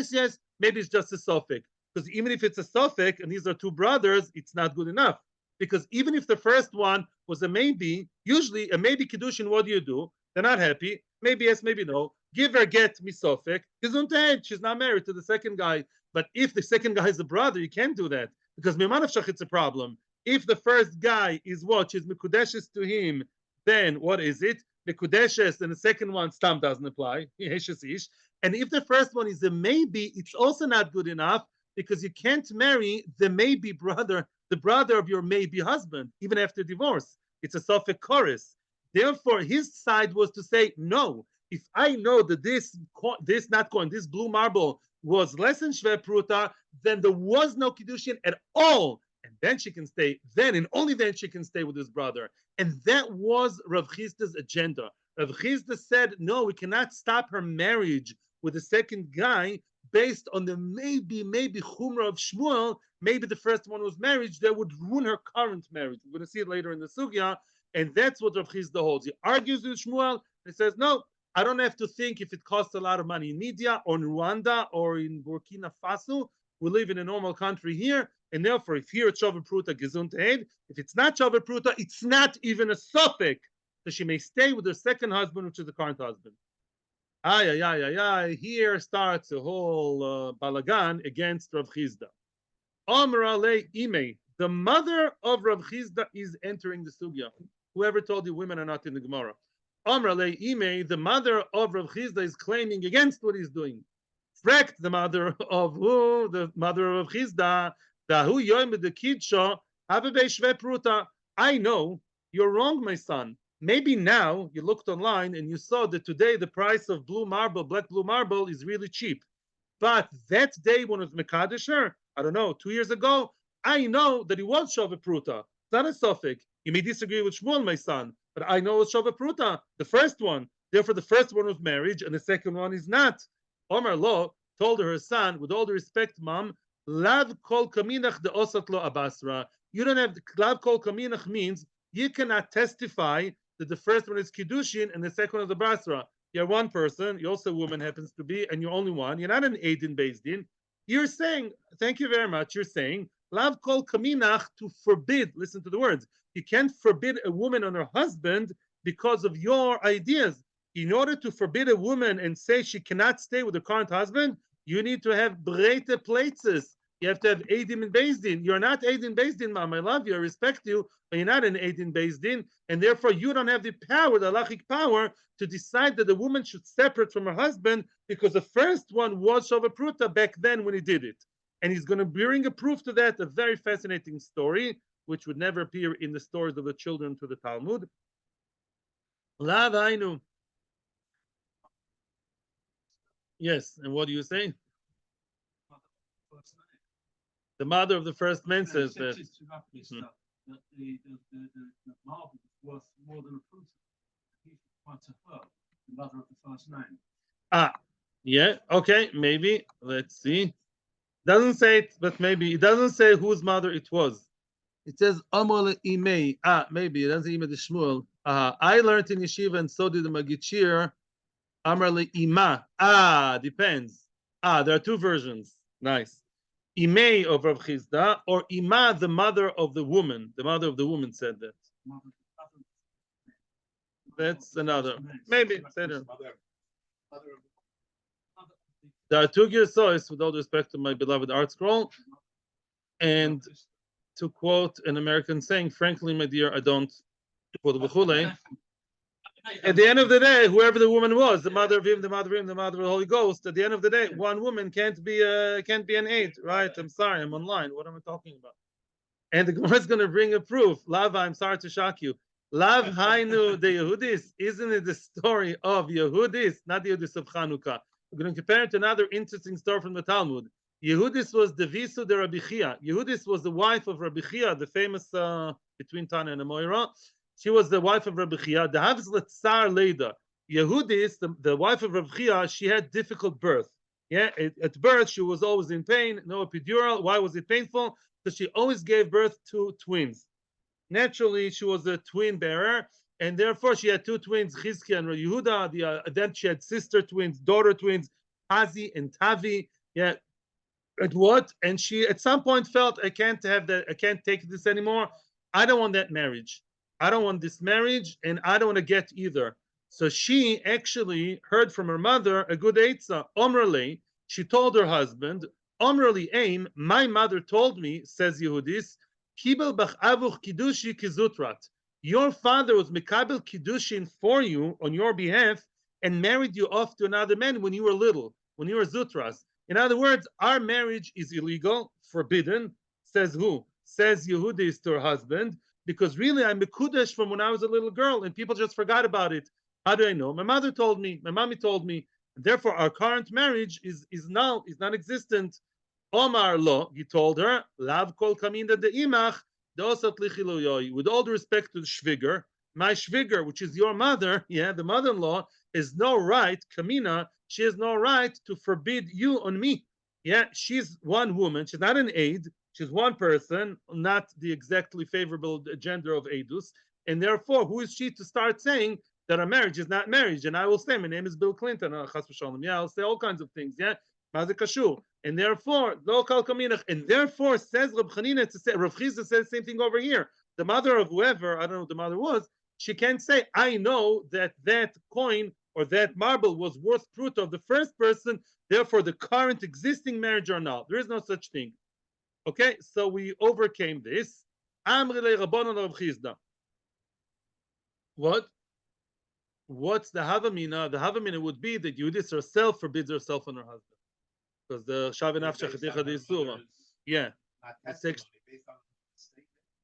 maybe it's just a suffix. Because even if it's a suffix and these are two brothers, it's not good enough. Because even if the first one was a maybe, usually a maybe Kiddushin, what do? They're not happy. Maybe yes, maybe no. Give her get misofek. She's not married to the second guy. But if the second guy is a brother, you can't do that. Because Mimanavshach, it's a problem. If the first guy is what? She's Mekudeshes to him, then what is it? Mekudeshes, and the second one, Stam doesn't apply. And if the first one is a maybe, it's also not good enough because you can't marry the maybe brother, the brother of your maybe husband, even after divorce. It's a Sofek chorus. Therefore, his side was to say, no, if I know that this not coin, this blue marble was less than shve prutah, then there was no Kiddushin at all. And then she can stay, then and only then she can stay with his brother. And that was Rav Chisda's agenda. Rav Chisda said, no, we cannot stop her marriage with the second guy based on the maybe chumrah of Shmuel. Maybe the first one was marriage that would ruin her current marriage. We're going to see it later in the sugya. And that's what Rav Chisda holds. He argues with Shmuel. He says, no, I don't have to think if it costs a lot of money in Media or in Rwanda or in Burkina Faso. We live in a normal country here. And therefore, if here it's Shavuot Pruta Gesundheit, if it's not Shavuot Pruta, it's not even a suffix that she may stay with her second husband, which is the current husband. Here starts a whole balagan against Rav Chisda. Amra le ime, the mother of Rav Chisda is entering the sugya. Whoever told you women are not in the Gemara? Amra le ime, the mother of Rav Chisda is claiming against what he's doing. Frekt, the mother of who? The mother of Rav Chisda. Dahu Yomi the kidsha have a shve pruta. I know you're wrong, my son. Maybe now you looked online and you saw that today the price of blue marble, black blue marble, is really cheap. But that day when it was Mekadesher, I don't know, 2 years ago, I know that it was Shove Pruta. It's not a suffix. You may disagree with Shmuel, my son, but I know it's Shove Pruta, the first one. Therefore, the first one was marriage and the second one is not. Omar Lo told her son, with all the respect, Mom, Lav kol kaminach de osat lo abasra. You don't have, Lav kol kaminach means you cannot testify that the first one is Kiddushin and the second one is the Basra. You're one person, you're also a woman, happens to be, and you're only one. You're not an Eidin Beis Din. You're saying, thank you very much, you're saying, Lav kol kaminach, to forbid, listen to the words, you can't forbid a woman on her husband because of your ideas. In order to forbid a woman and say she cannot stay with her current husband, you need to have breite places. You have to have Eidim and Beis Din. You're not Eidim Beis Din, Mom. I love you, I respect you, but you're not an Eidim Beis Din, and therefore you don't have the power, the halachic power, to decide that the woman should separate from her husband because the first one was Shova Pruta back then when he did it. And he's going to bring a proof to that, a very fascinating story, which would never appear in the stories of the children to the Talmud. La Vainu. Yes, and what do you say? The mother of the first man says that. The marble was worth more than a prutah. He wants her, the mother of the first name. Yeah, okay, maybe. Let's see. Doesn't say it, but maybe. It doesn't say whose mother it was. It says Amol Imei. Maybe it doesn't say Imei the Shmuel. I learned in yeshiva, and so did the Magichir. Amar le Ima. Depends. There are two versions. Nice. Imei of Rav Chisda, or Ima, the mother of the woman. The mother of the woman said that. That's another. Maybe. There are two Gersois, with all respect to my beloved Art Scroll, and to quote an American saying, frankly, my dear, I don't. At the end of the day, whoever the woman was, the mother of him, the mother of him, the mother of the Holy Ghost, at the end of the day, one woman can't be an aid, right? I'm sorry, I'm online. What am I talking about? And the Gemara is going to bring a proof. Lava, I'm sorry to shock you. Lav Hainu the Yehudis, isn't it the story of Yehudis, not the Yehudis of Chanukah? We're going to compare it to another interesting story from the Talmud. Yehudis was the Visu de Rabbi Chia. Yehudis was the wife of Rabbi Chia, the famous between Tana and Amoira. She was the wife of Rabbi Chia. The Havz Letzar Leida. Yehudis, the wife of Rabbi Chia, she had difficult birth. Yeah, at birth she was always in pain, no epidural. Why was it painful? Because she always gave birth to twins. Naturally, she was a twin bearer, and therefore she had two twins, Chizki and Yehuda. Then she had sister twins, daughter twins, Hazi and Tavi. Yeah, at what? And she at some point felt, I can't have that. I can't take this anymore. I don't want that marriage. I don't want this marriage, and I don't want to get either. So she actually heard from her mother a good eitzah. Omrali, she told her husband, Omrali aim, my mother told me, says Yehudis, Kibel bach avuch kiddushi kizutrat. Your father was mekabel kiddushin for you on your behalf and married you off to another man when you were little, when you were zutras. In other words, our marriage is illegal, forbidden. Says who? Says Yehudis to her husband. because really I'm mekudesh from when I was a little girl, and people just forgot about it. How do I know? My mother told me. My mommy told me. And therefore, our current marriage is null, is non-existent. Omar lo, he told her, lav kol kaminda de imach, dosat lichilu. With all due respect to the shviger, my shviger, which is your mother, yeah, the mother-in-law, has no right, kamina, she has no right to forbid you on me. Yeah, she's one woman, she's not an aide, she's one person, not the exactly favorable gender of Eidus, and therefore, who is she to start saying that our marriage is not marriage? And I will say, my name is Bill Clinton, yeah, I'll say all kinds of things, yeah, and therefore, and therefore, says Rav Chanina, to say, Rav Chizda says the same thing over here. The mother of whoever, I don't know what the mother was, she can't say, I know that that coin or that marble was worth prutah of the first person, therefore the current existing marriage or not. There is no such thing. Okay, so we overcame this. What? What's the Havamina? The Havamina would be that Yudis herself forbids herself on her husband. Because the Shavin Afshachadicha de Isura. Yeah.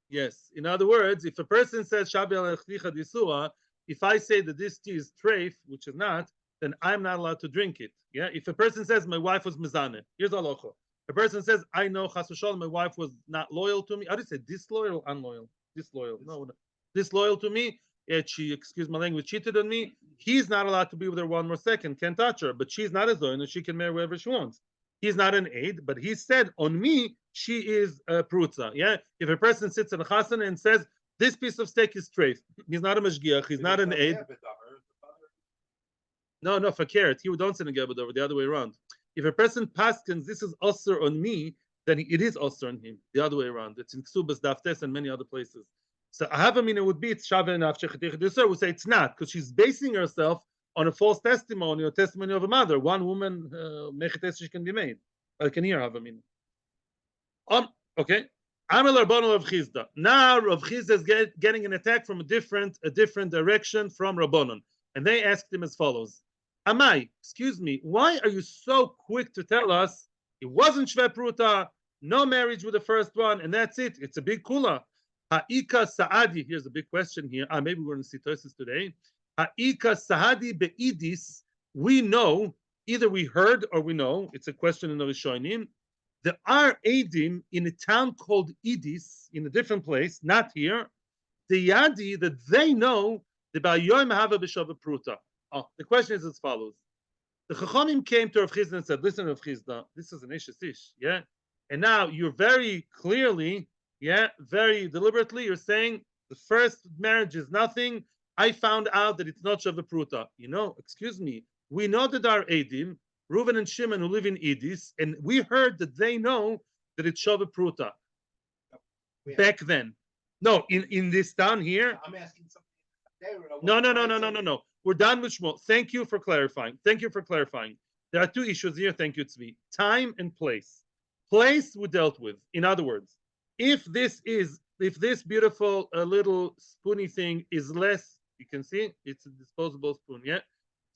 Yes. In other words, if a person says Shavin Afshachadicha de Isura, if I say that this tea is treif, which is not, then I'm not allowed to drink it. Yeah. If a person says my wife was mizane, here's halacha. A person says I know chas v'shalom my wife was not loyal to me. How do you say disloyal or unloyal? Disloyal. No, disloyal to me. She, excuse my language, cheated on me. He's not allowed to be with her one more second. Can't touch her. But she's not as loyal, and she can marry whoever she wants. He's not an aide, but he said on me she is a prutah. Yeah. If a person sits in a chasana and says this piece of steak is treif, he's not a mashgiach. He's not an aide. No, no, fakir. He don't sit in Gebed over the other way around. If a person paskins, this is usher on me, then it is usher on him. The other way around. It's in Ksubas Daftes and many other places. So I have a mean it would be it's Shaveh and Afshech. We say it's not because she's basing herself on a false testimony or testimony of a mother. One woman mechetes can be made. I can hear have a mean. Okay. Amel Rabbanon Rav Chizda. Now Rav Chizda is getting an attack from a different direction from Rabbanon, and they asked him as follows. Amai, excuse me, why are you so quick to tell us it wasn't Shve Pruta, no marriage with the first one, and that's it? It's a big kula. Ha'ika Sa'adi, here's a big question here. Maybe we're going to see Tosis today. Ha'ika Sa'adi be'idis, we know, either we heard or we know, it's a question in the Rishonim. There are Eidim in a town called Idis, in a different place, not here, the Yadi that they know the Ba'yoim Hava B'Shava Pruta. The question is as follows. The Chachamim came to Rav Chizda and said, listen, Rav Chizda, this is an ish, yeah? And now you're very clearly, yeah, very deliberately, you're saying the first marriage is nothing. I found out that it's not Shava Pruta. You know, excuse me, we know that our Eidim, Reuven and Shimon who live in Idis, and we heard that they know that it's Shava Pruta. Back then. No, in this town here. I'm asking something. No. We're done with Shmuel. Thank you for clarifying. There are two issues here. Thank you, Tzvi. Time and place. Place we dealt with. In other words, if this beautiful little spoony thing is less, you can see it's a disposable spoon. Yeah,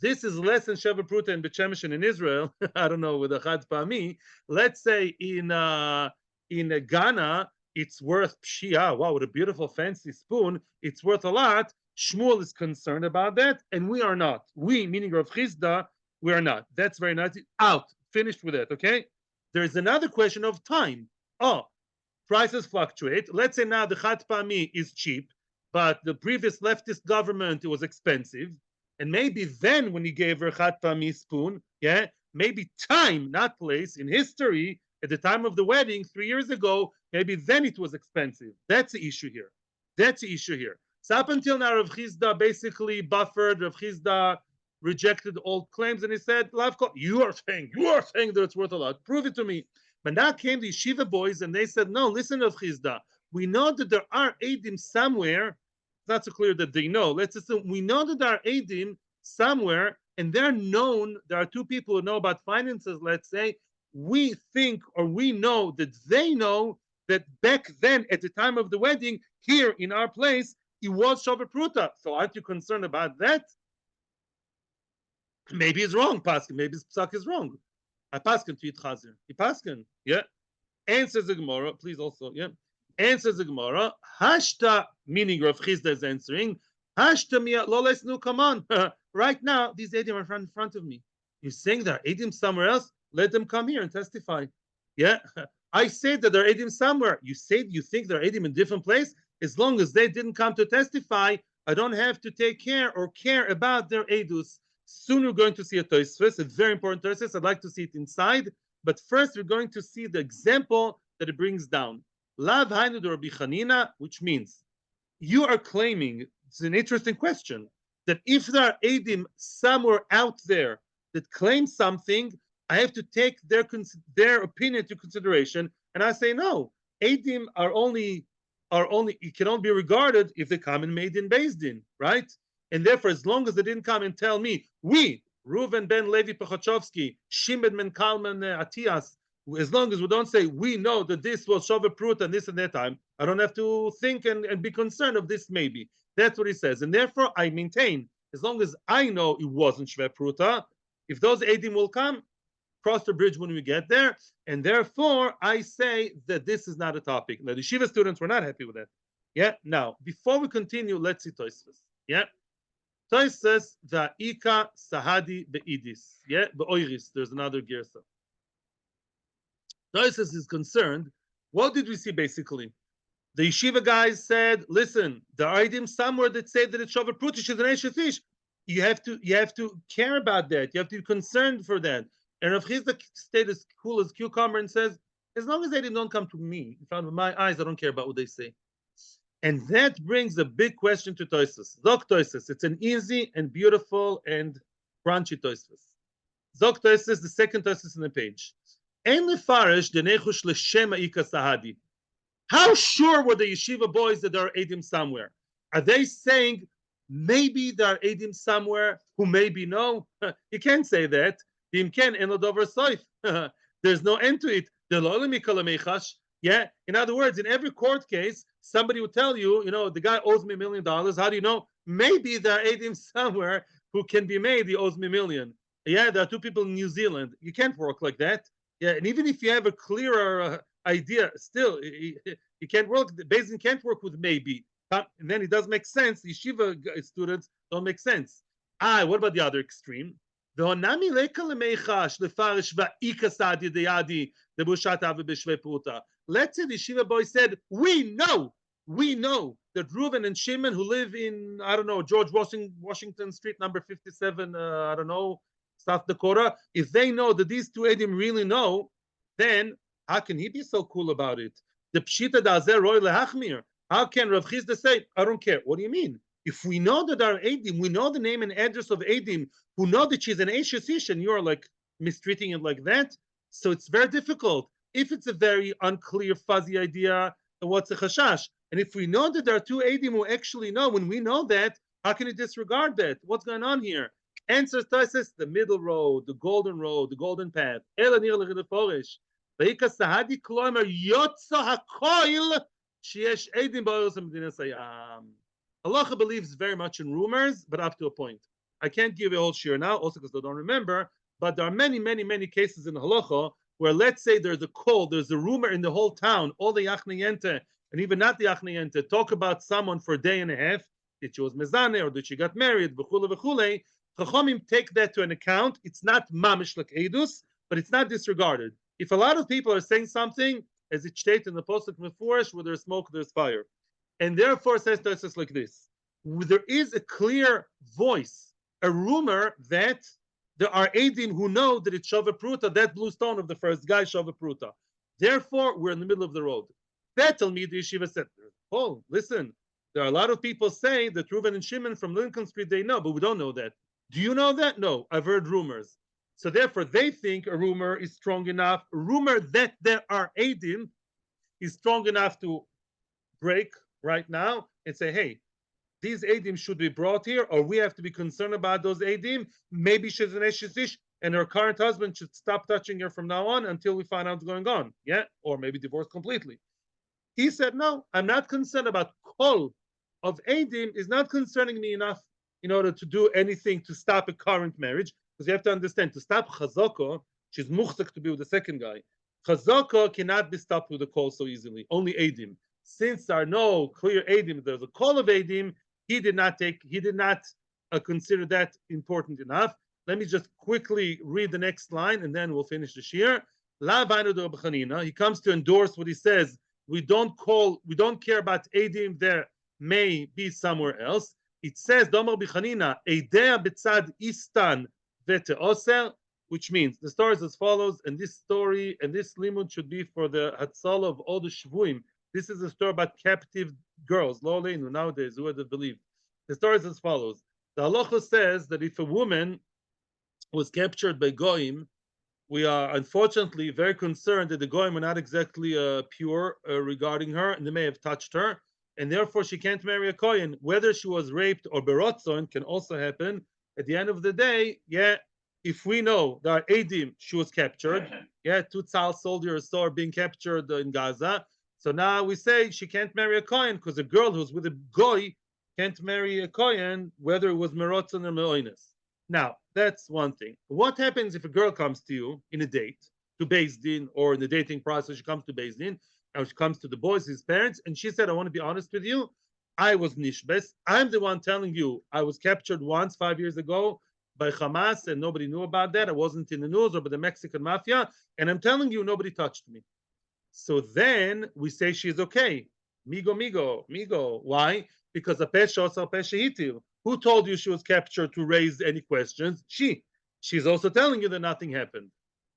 this is less than Sheva Pruta in Bet Shemesh and in Israel. I don't know with a Chad Pami. Let's say in Ghana, it's worth pshia. Wow, what a beautiful fancy spoon! It's worth a lot. Shmuel is concerned about that, and we are not. We, meaning Rav Chizda, we are not. That's very nice. Out. Finished with that, okay? There is another question of time. Prices fluctuate. Let's say now the Chat Pami is cheap, but the previous leftist government, it was expensive. And maybe then when he gave her Chat Pami spoon, yeah, maybe time, not place, in history, at the time of the wedding 3 years ago, maybe then it was expensive. That's the issue here. So up until now, Rav Chizda basically buffered. Rav Chizda rejected all claims, and he said, you are saying that it's worth a lot. Prove it to me. But now came the yeshiva boys, and they said, no, listen, Rav Chizda. We know that there are Eidim somewhere. It's not so clear that they know. Let's assume we know that there are Eidim somewhere, and they're known. There are two people who know about finances, let's say. We think or we know that they know that back then, at the time of the wedding, here in our place, it was Shava Pruta. So aren't you concerned about that? Maybe it's wrong, Paskin. Maybe his psak is wrong. I Paskin to eat Chazir. He Paskin. Yeah. Answers the Gemara, please also. Yeah. Answers the Gemara. Hashta, meaning Rav Chisda is answering. Hashta miya loles nu, come on. Right now, these Edim are in front of me. You're saying there are Edim somewhere else? Let them come here and testify. Yeah. I said that there are Edim somewhere. You said you think there are Edim in different place? As long as they didn't come to testify, I don't have to take care or care about their Edus. Soon we're going to see a Tosfos, a very important Tosfos. I'd like to see it inside. But first we're going to see the example that it brings down. Lav hainu de Rabbi Chanina, which means you are claiming, it's an interesting question, that if there are Edim somewhere out there that claim something, I have to take their opinion to consideration. And I say no. Edim it can only be regarded if they come and made in Beis Din, right? And therefore, as long as they didn't come and tell me, we, Reuven ben Levi Pachachovsky, Shimon ben Kalman Atias, as long as we don't say we know that this was Shove Prutah and this and that time, I don't have to think and be concerned of this maybe. That's what he says. And therefore, I maintain, as long as I know it wasn't Shove Prutah, if those Edim will come, cross the bridge when we get there. And therefore, I say that this is not a topic. Now, the Shiva students were not happy with that. Yeah. Now, before we continue, let's see Tosfos. Yeah. Tosfos the Ika Sahadi Beidis. Yeah. Beoiris. There's another girsa. Tosfos is concerned. What did we see basically? The yeshiva guys said, "Listen, there are items somewhere that say that it's Shavuot Prutish is an Eshet. You have to care about that. You have to be concerned for that." And Rav Chisda stayed as cool as cucumber and says, as long as they don't come to me in front of my eyes, I don't care about what they say. And that brings a big question to Tosfos. Zok Tosfos. It's an easy and beautiful and crunchy Tosfos. Zok Tosfos, the second Tosfos in the page. En lefarish denechush l'shem ha'ika sahadi. How sure were the yeshiva boys that there are Edim somewhere? Are they saying maybe there are Edim somewhere who maybe know? You can't say that. There's no end to it. Yeah. In other words, in every court case, somebody would tell you, the guy owes me $1 million. How do you know? Maybe there are Edim somewhere who can be made. He owes me $1 million. Yeah, there are 2 people in New Zealand. You can't work like that. Yeah, and even if you have a clearer idea, still you can't work. Beis Din can't work with maybe. And then it does make sense. Yeshiva students don't make sense. What about the other extreme? Let's say the yeshiva boy said, we know that Reuven and Shimon, who live in, I don't know, George Washington Street, number 57, I don't know, South Dakota, if they know that these 2 Edim really know, then how can he be so cool about it? The Pshita Dazer Roy Lehachmir. How can Rav Chisda say, I don't care? What do you mean? If we know that there are Edim, we know the name and address of Edim, who know that she's an Eshet Ish, and you're like mistreating it like that, so it's very difficult. If it's a very unclear, fuzzy idea, what's a chashash? And if we know that there are 2 Edim who actually know, when we know that, how can you disregard that? What's going on here? Answers Tosfos, the middle road, the golden path. Halacha believes very much in rumors, but up to a point. I can't give you a whole shiur now, also because I don't remember, but there are many, many, many cases in halacha where, let's say there's a rumor in the whole town, all the yachniyente, and even not the yachniyente, talk about someone for a day and a half, that she was mezane or that she got married, v'chule v'chule. Chachamim take that to an account. It's not mamish like edus, but it's not disregarded. If a lot of people are saying something, as it states in the Pasuk Mefurish, where there's smoke, there's fire. And therefore, says Tosfos like this: there is a clear voice, a rumor that there are Edim who know that it's Shove Prutah, that blue stone of the first guy, Shove Prutah. Therefore, we're in the middle of the road. That Talmud Yeshiva said, oh, listen, there are a lot of people saying that Reuven and Shimon from Lincoln Street, they know, but we don't know that. Do you know that? No, I've heard rumors. So therefore, they think a rumor is strong enough. A rumor that there are Edim is strong enough to break right now and say, hey, these Edim should be brought here, or we have to be concerned about those Edim. Maybe she's an Eshet Ish, and her current husband should stop touching her from now on until we find out what's going on. Yeah, or maybe divorce completely. He said, no, I'm not concerned about kol of Edim is not concerning me enough in order to do anything to stop a current marriage, because you have to understand, to stop Chazaka, she's muchzak to be with the second guy. Chazaka cannot be stopped with a kol so easily, only Edim. since there are no clear edim, there's a call of edim. He did not consider that important enough. Let me just quickly read the next line, and then we'll finish the shiur. La banu de Rabbi Chanina. He comes to endorse what he says. We don't care about edim. There may be somewhere else. It says, Domar Bichanina, Eidea betzad istan vete oser, which means the story is as follows, and this story and this limud should be for the Hatzalah of all the Shvuim. This is a story about captive girls, Lo Aleinu, nowadays, who would believe. The story is as follows. The halacha says that if a woman was captured by Goyim, we are unfortunately very concerned that the Goyim are not exactly pure regarding her, and they may have touched her, and therefore she can't marry a Kohen. Whether she was raped or berotzon can also happen. At the end of the day, if we know that Edim, she was captured, two Tzal soldiers saw her being captured in Gaza, so now we say she can't marry a Kohen because a girl who's with a Goy can't marry a Kohen, whether it was merotzon or meoines. Now, that's one thing. What happens if a girl comes to you in a date, to Beis Din, or in the dating process, she comes to Beis Din, and she comes to the boys, his parents, and she said, I want to be honest with you, I was nishbes. I'm the one telling you I was captured once 5 years ago by Hamas, and nobody knew about that. I wasn't in the news, or by the Mexican mafia, and I'm telling you, nobody touched me. So then we say she's okay. Migo. Why? Because who told you she was captured to raise any questions? She's also telling you that nothing happened.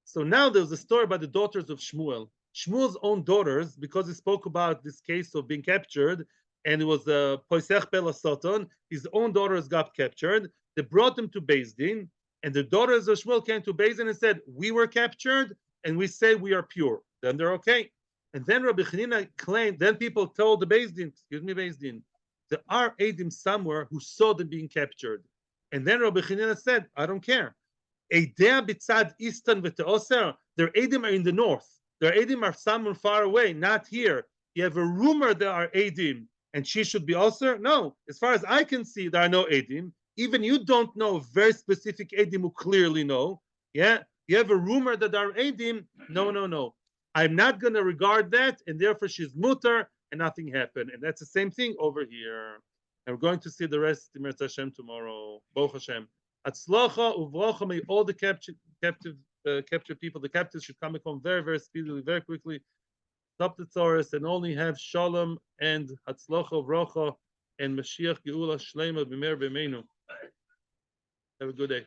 So now there's a story about the daughters of Shmuel. Shmuel's own daughters, because he spoke about this case of being captured, and it was Poisech Pela Soton, his own daughters got captured. They brought them to Beis Din, and the daughters of Shmuel came to Beis Din and said, we were captured, and we say we are pure. Then they're okay. And then Rabbi Chanina claimed, then people told the Beis Din, there are Edim somewhere who saw them being captured. And then Rabbi Chanina said, I don't care. Eidea bitzad istan v'te'oser, their Edim are in the north. Their Edim are somewhere far away, not here. You have a rumor there are Edim, and she should be also? No. As far as I can see, there are no Edim. Even you don't know very specific Edim who clearly know. Yeah? You have a rumor that there are Edim. No. I'm not going to regard that, and therefore she's mutter, and nothing happened. And that's the same thing over here. And we're going to see the rest in Mirz Hashem tomorrow. Baruch Hashem. Atzlocha uvrocha, may all the captured people, the captives should come home very, very speedily, very quickly. Stop the Taurus and only have Shalom and Hatzlocha uvrocha and Mashiach Geula Shlema B'mer B'meinu. Have a good day.